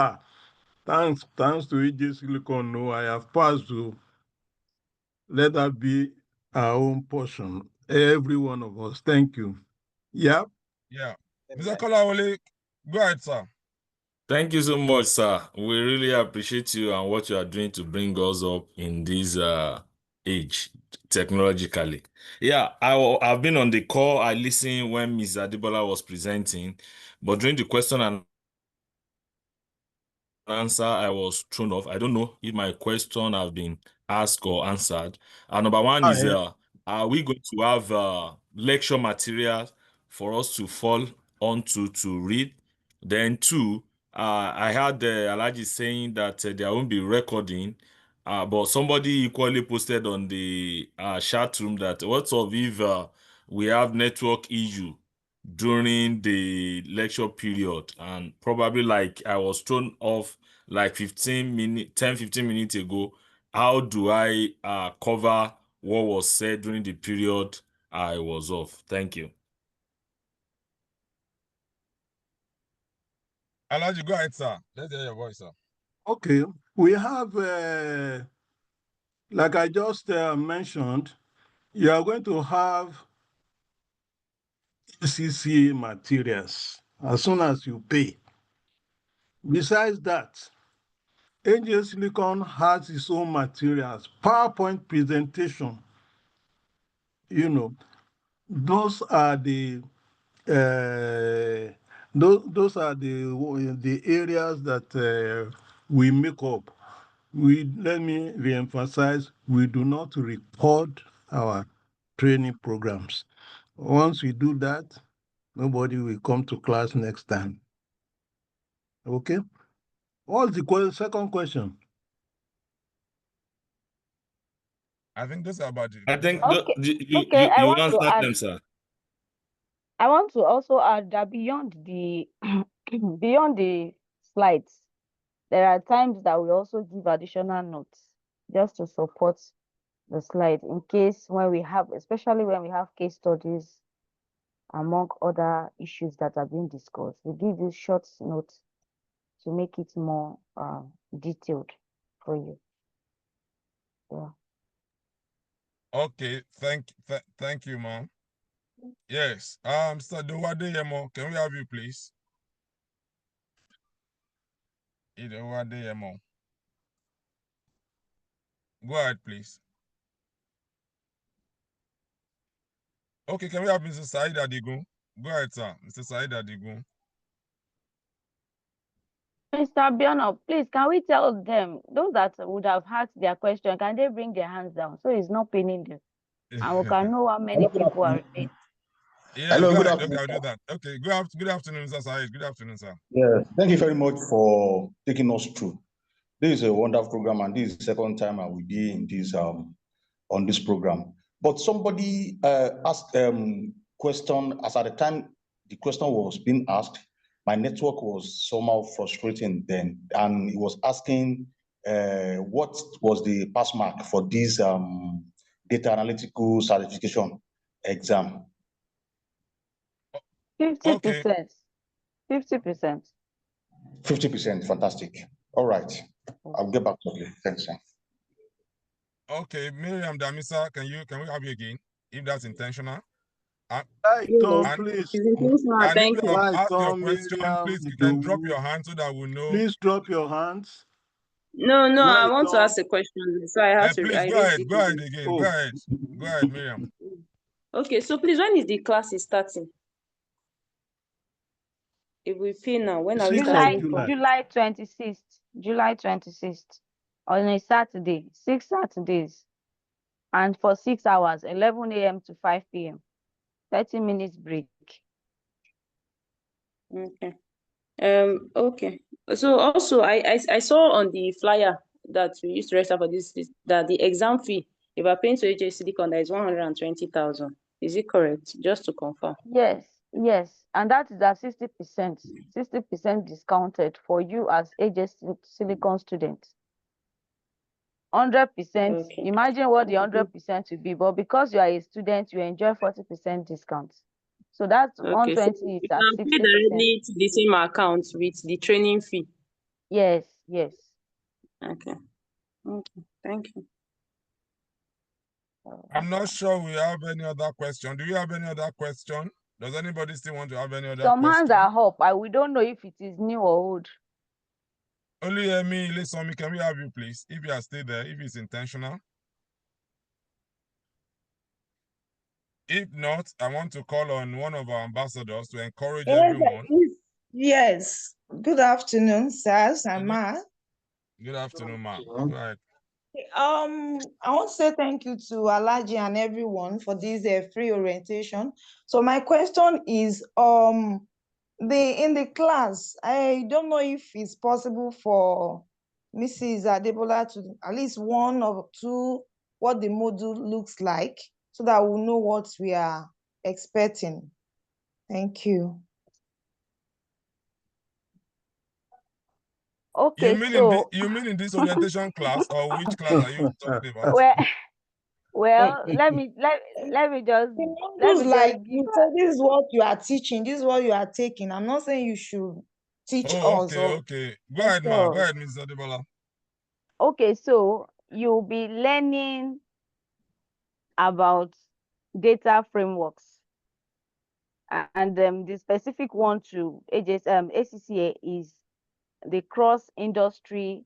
thanks to AJ Silicon, no, I have passed. To let that be our own portion, every one of us. Thank you. Yeah. Mr. Kolawole, go ahead, sir. Thank you so much, sir. We really appreciate you and what you are doing to bring us up in this age, technologically. Yeah, I've been on the call. I listened when Ms. Adebola was presenting, but during the question and answer, I was thrown off. I don't know if my question have been asked or answered. Number one is, are we going to have lecture materials for us to fall onto to read? Then two, I heard Alhaji saying that there won't be recording, but somebody equally posted on the chat room that what if we have network issue during the lecture period, and probably like I was thrown off like 15 minutes ago. How do I cover what was said during the period I was off? Thank you. Alhaji, go ahead, sir. Let's hear your voice, sir. Okay, we have, like I just mentioned, you are going to have ACCA materials as soon as you pay. Besides that, AJ Silicon has its own materials, PowerPoint presentation. You know, those are the those are the areas that we make up. Let me reemphasize, we do not record our training programs. Once we do that, nobody will come to class next time. Okay? What's the second question? I think those are about it. I think Okay. you I want to answered add. them, sir. I want to also add that beyond the beyond the slides, there are times that we also give additional notes just to support the slide in case when we have, especially when we have case studies among other issues that are being discussed. We give you short notes to make it more detailed for you. Yeah. Okay, thank you, ma'am. Yes. Mr. Dowadeyemo, can we have you, please? Dowadeyemo. Go ahead, please. Okay, can we have Mr. Said Adigun? Go ahead, sir. Mr. Said Adigun. Mr. Biono, please, can we tell them, those that would have asked their question, can they bring their hands down so it's not pinning them? And we can know how many people are remaining. Yes, Hello, go good ahead. afternoon. Okay, I'll do that. Okay, good afternoon, Mr. Said. Good afternoon, sir. Yeah, thank you very much for taking us through. This is a wonderful program, and this is the second time I will be in this on this program. But somebody asked question as at the time the question was being asked, my network was somehow frustrating then, and he was asking what was the pass mark for this data analytical certification exam. 50%. 50%. 50%, fantastic. All right, I'll get back to you. Thanks, sir. Okay, Miriam Damisa, can we have you again? If that's intentional. Please. And if you have asked your Lighton, question, Miriam, please, you can drop your hand so that we know. Please drop your hands. No, I want to Lighton. ask a question. So I have to. Please go ahead. Go ahead again. Oh. Go ahead. Go ahead, Miriam. Okay, so please, when is the class starting? If we pay now, when are we starting? July 26th. July 26th. On a Saturday, 6 Saturdays. And for 6 hours, 11 a.m. to 5 p.m. 30 minutes break. Okay. Okay. So also I saw on the flyer that we used to register for this that the exam fee, if we're paying to AJ Silicon, that is 120,000. Is it correct? Just to confirm. Yes. And that is at 60%. 60% discounted for you as AJ Silicon student. 100%. Okay. Imagine what the 100% would be, but because you are a student, you enjoy 40% discount. So that's Okay, 120 so is you at can pay 60%. directly to the same account with the training fee. Yes. Okay. Thank you. I'm not sure we have any other question. Do you have any other question? Does anybody still want to have any other Some question? hands are up. We don't know if it is new or old. Only me, Lesomi, can we have you, please? If you are still there, if it's intentional. If not, I want to call on one of our ambassadors to encourage everyone. Yes. Good afternoon, sirs and ma. Good afternoon, ma. Go ahead. I want to say thank you to Alhaji and everyone for this free orientation. So my question is, in the class, I don't know if it's possible for Mrs. Adebola to at least one or two what the module looks like so that we'll know what we are expecting. Thank you. Okay, you mean in this orientation class, or which class are you talking about? Well, let me just Like give you say, this is what you are teaching, this is what you are taking. I'm not saying you should teach us or Okay. Go ahead, ma. Go ahead, Ms. Adebola. Okay, so you'll be learning about data frameworks, and the specific one to ACCA is the cross industry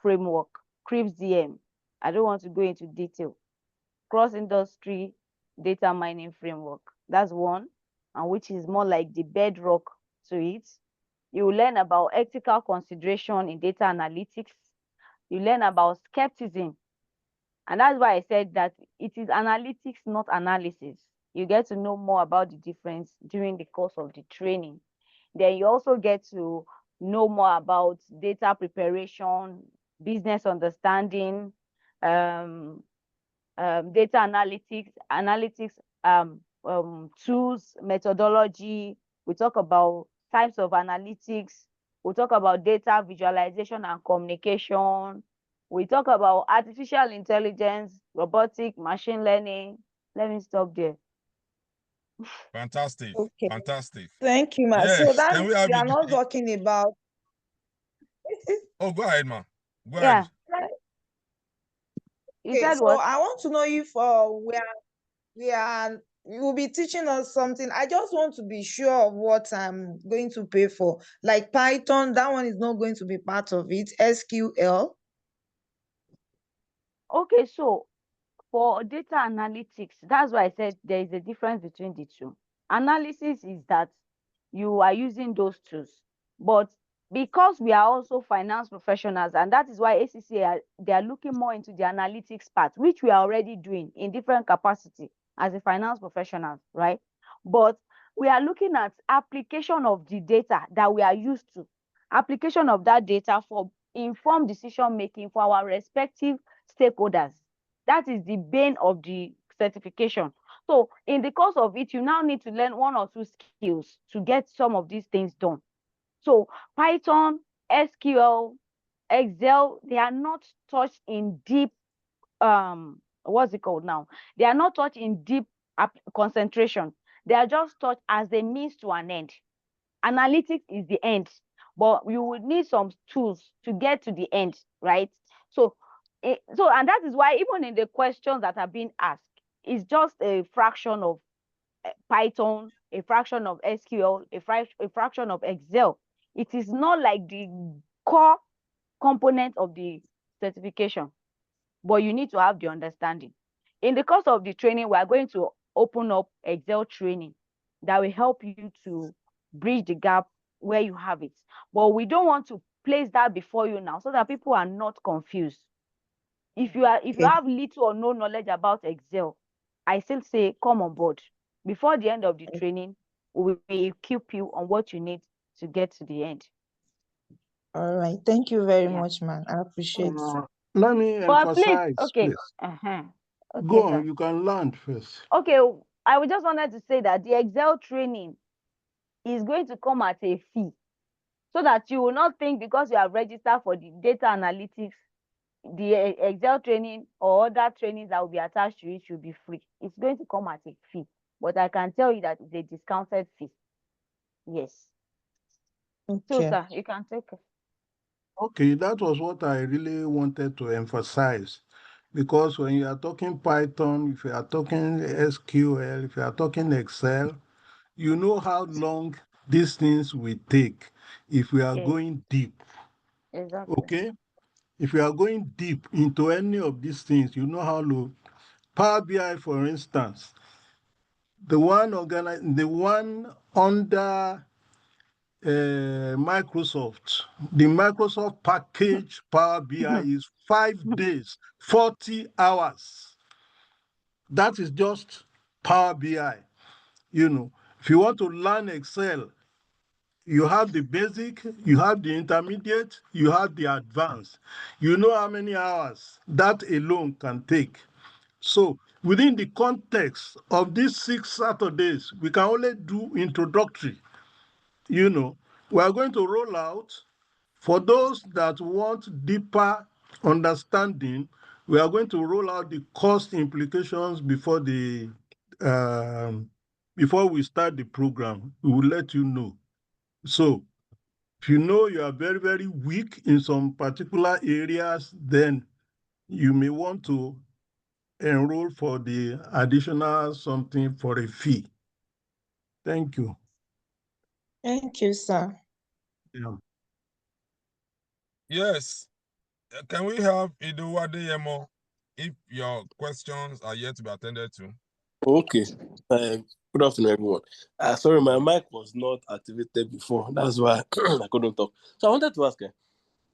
framework, CRIPS-DM. I don't want to go into detail. Cross industry data mining framework. That's one, and which is more like the bedrock to it. You will learn about ethical consideration in data analytics. You learn about skepticism. And that's why I said that it is analytics, not analysis. You get to know more about the difference during the course of the training. Then you also get to know more about data preparation, business understanding, data analytics tools, methodology. We talk about types of analytics. We talk about data visualization and communication. We talk about artificial intelligence, robotic, machine learning. Let me stop there. Fantastic. Okay. Fantastic. Thank you, ma. Yes. So that Can we have we are not talking about. Oh, go ahead, ma. Go Yeah. ahead. You said what? I want to know if you will be teaching us something. I just want to be sure of what I'm going to pay for. Like Python, that one is not going to be part of it. SQL. Okay, so for data analytics, that's why I said there is a difference between the two. Analysis is that you are using those tools, but because we are also finance professionals, and that is why ACCA, they are looking more into the analytics part, which we are already doing in different capacity as a finance professional, right? But we are looking at application of the data that we are used to, application of that data for informed decision making for our respective stakeholders. That is the bane of the certification. So in the course of it, you now need to learn one or two skills to get some of these things done. So Python, SQL, Excel, they are not touched in deep, what's it called now? They are not touched in deep concentration. They are just taught as a means to an end. Analytics is the end, but you would need some tools to get to the end, right? So and that is why even in the questions that are being asked, it's just a fraction of Python, a fraction of SQL, a fraction of Excel. It is not like the core component of the certification, but you need to have the understanding. In the course of the training, we are going to open up Excel training that will help you to bridge the gap where you have it. But we don't want to place that before you now so that people are not confused. If you have little or no knowledge about Excel, I still say come on board. Before the end of the training, we will equip you on what you need to get to the end. All right. Thank you very much, man. I appreciate it. Let me emphasize, okay. please. Okay, Go on, sir. you can land first. Okay, I just wanted to say that the Excel training is going to come at a fee, so that you will not think because you have registered for the data analytics, the Excel training or other trainings that will be attached to it should be free. It's going to come at a fee, but I can tell you that it's a discounted fee. Yes. Okay. So, sir, you can take it. Okay, that was what I really wanted to emphasize. Because when you are talking Python, if you are talking SQL, if you are talking Excel, you know how long these things will take if we are going deep. Exactly. Okay? If we are going deep into any of these things, you know how long. Power BI, for instance, the one under Microsoft, the Microsoft package Power BI is 5 days, 40 hours. That is just Power BI. You know, if you want to learn Excel, You have the basic, you have the intermediate, you have the advanced. You know how many hours that alone can take. So within the context of these 6 Saturdays, we can only do introductory. We are going to roll out for those that want deeper understanding. We are going to roll out the cost implications before we start the program. We will let you know. So if you know you are very, very weak in some particular areas, then you may want to enroll for the additional something for a fee. Thank you. Thank you, sir. Yeah. Yes. Can we have Iduwade Yemo if your questions are yet to be attended to? Okay. Good afternoon, everyone. Sorry, my mic was not activated before. That's why I couldn't talk. So I wanted to ask, the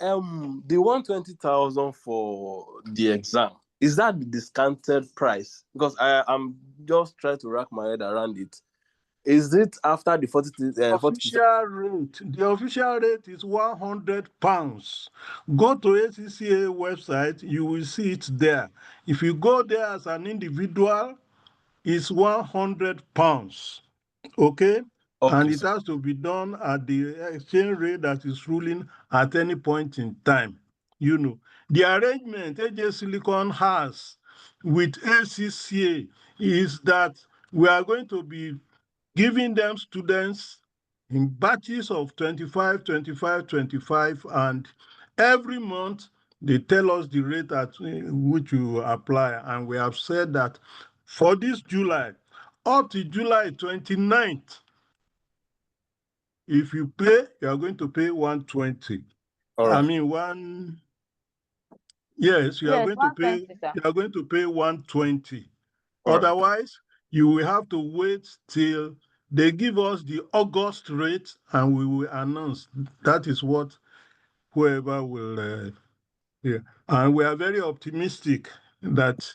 120,000 for the exam, is that the discounted price? Because I'm just trying to wrap my head around it. Is it after the 40%? The official rate is £100. Go to ACCA website, you will see it there. If you go there as an individual, it's £100. Okay? And it has to be done at the exchange rate that is ruling at any point in time. The arrangement AJ Silicon has with ACCA is that we are going to be giving them students in batches of 25, 25, 25, and every month they tell us the rate at which you apply. And we have said that for this July, up to July 29th, if you pay, you are going to pay 120. I mean, yes, you are going to pay. You are going to pay 120. Otherwise, you will have to wait till they give us the August rate, and we will announce. That is what whoever will. And we are very optimistic that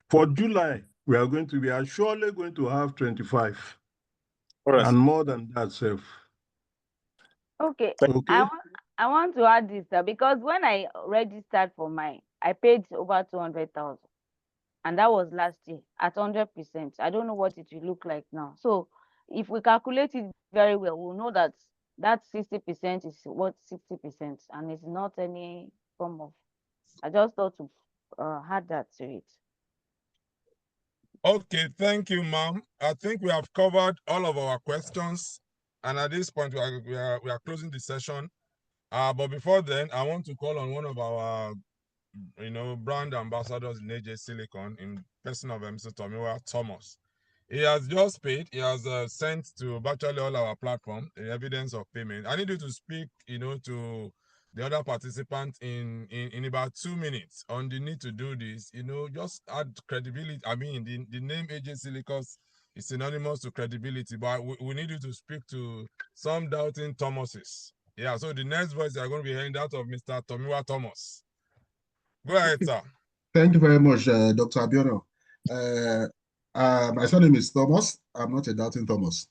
for July we are surely going to have 25, and more than that, self. Okay. Okay. I want to add this because when I registered for mine, I paid over 200,000, and that was last year at 100%. I don't know what it will look like now. So if we calculate it very well, we'll know that 60% is what 60%, and it's not any form of. I just thought to add that to it. Okay, thank you, ma'am. I think we have covered all of our questions, and at this point we are closing the session. But before then, I want to call on one of our brand ambassadors in AJ Silicon, in person of Mr. Tomiwa Thomas. He has just paid. He has sent to virtually all our platform the evidence of payment. I need you to speak, to the other participants in about 2 minutes on the need to do this. Just add credibility. I mean, the name AJ Silicon is synonymous to credibility, but we need you to speak to some doubting Thomases. Yeah, so the next voice you are going to be hearing that of Mr. Tomiwa Thomas. Go ahead, sir. Thank you very much, Dr. Abiono. My surname is Thomas. I'm not a doubting Thomas.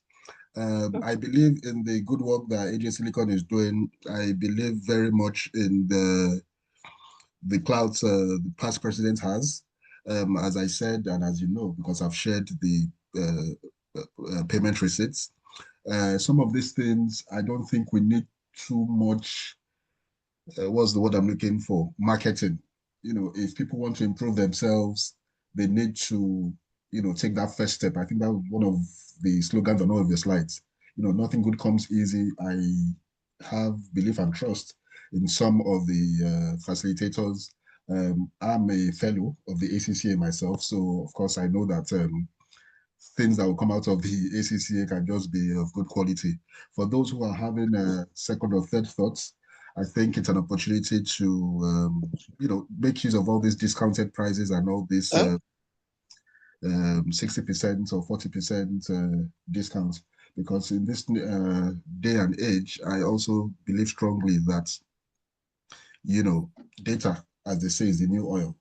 I believe in the good work that AJ Silicon is doing. I believe very much in the clouds the past president has. As I said, and as you know, because I've shared the payment receipts. Some of these things, I don't think we need too much, what's the word I'm looking for? Marketing. If people want to improve themselves, they need to, take that first step. I think that was one of the slogans on all of the slides. Nothing good comes easy. I have belief and trust in some of the facilitators. I'm a fellow of the ACCA myself, so of course I know that things that will come out of the ACCA can just be of good quality. For those who are having second or third thoughts, I think it's an opportunity to, make use of all these discounted prices and all this 60% or 40% discounts. Because in this day and age, I also believe strongly that, data, as they say, is the new oil.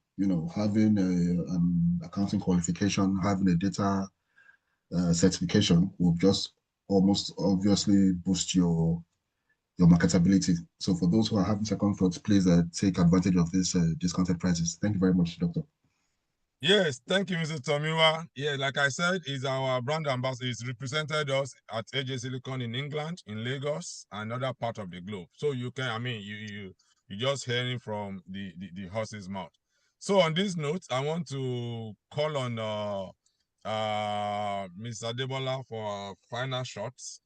Having an accounting qualification, having a data certification will just almost obviously boost your marketability. So for those who are having second thoughts, please take advantage of this discounted prices. Thank you very much, Doctor. Yes, thank you, Mr. Tomiwa. Yeah, like I said, he's our brand ambassador. He's represented us at AJ Silicon in England, in Lagos, and other part of the globe. So you can, I mean, you just hearing from the horse's mouth. So on this note, I want to call on Ms. Adebola for final shots.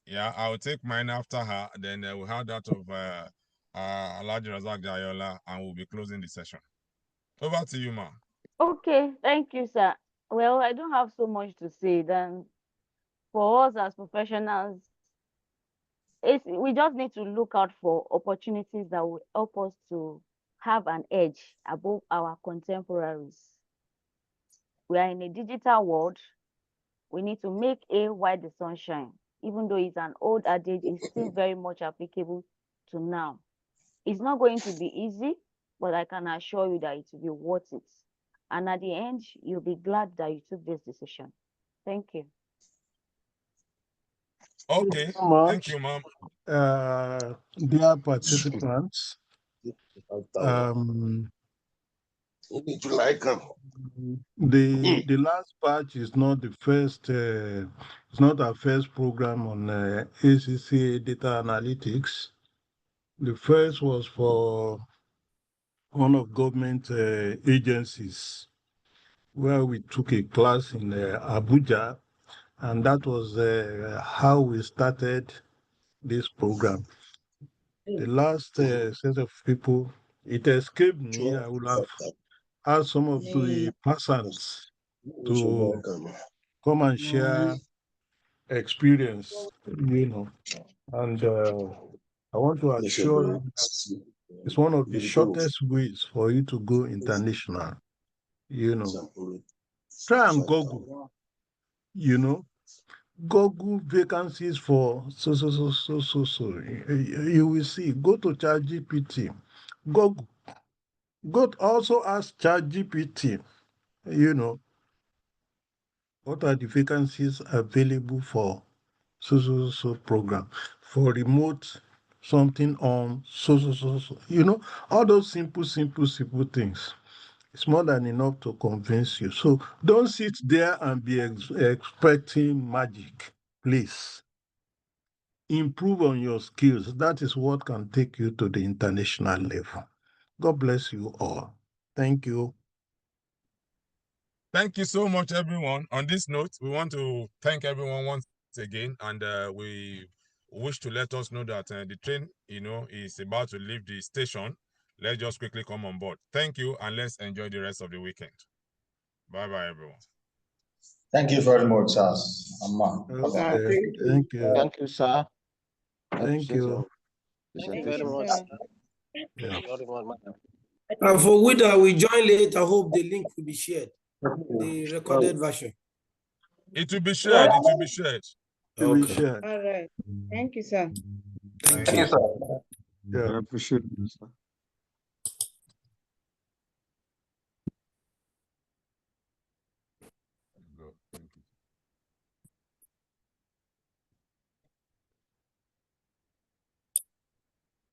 Yeah, I'll take mine after her. Then we'll have that of Alhaji Razak Jayola, and we'll be closing the session. Over to you, ma'am. Okay, thank you, sir. Well, I don't have so much to say. Then, for us as professionals, we just need to look out for opportunities that will help us to have an edge above our contemporaries. We are in a digital world. We need to make hay while the sun shines. Even though it's an old adage, it's still very much applicable to now. It's not going to be easy, but I can assure you that it will be worth it. And at the end, you'll be glad that you took this decision. Thank you. Okay, Thank you, ma'am. Dear participants, the last batch is not the first. It's not our first program on ACCA Data Analytics. The first was for one of government agencies, where we took a class in Abuja, and that was how we started this program. The last set of people, it escaped me. I would have asked some of the persons to come and share experience, and I want to assure you that it's one of the shortest ways for you to go international. Try and Google, Google vacancies for so. You will see. Go to ChatGPT. Google. Go also ask ChatGPT, what are the vacancies available for so program, for remote something on so. All those simple things. It's more than enough to convince you. So don't sit there and be expecting magic, please. Improve on your skills. That is what can take you to the international level. God bless you all. Thank you. Thank you so much, everyone. On this note, we want to thank everyone once again, and we wish to let us know that the train, is about to leave the station. Let's just quickly come on board. Thank you, and let's enjoy the rest of the weekend. Bye-bye, everyone. Thank you very much, sir. Thank you. Thank you, sir. Thank you. Thank you very much. Yeah. And for we that will join late, I hope the link will be shared, the recorded version. It will be shared. It will be shared. It will be shared. All right. Thank you, sir. Thank you. sir. Yeah. I appreciate it, sir.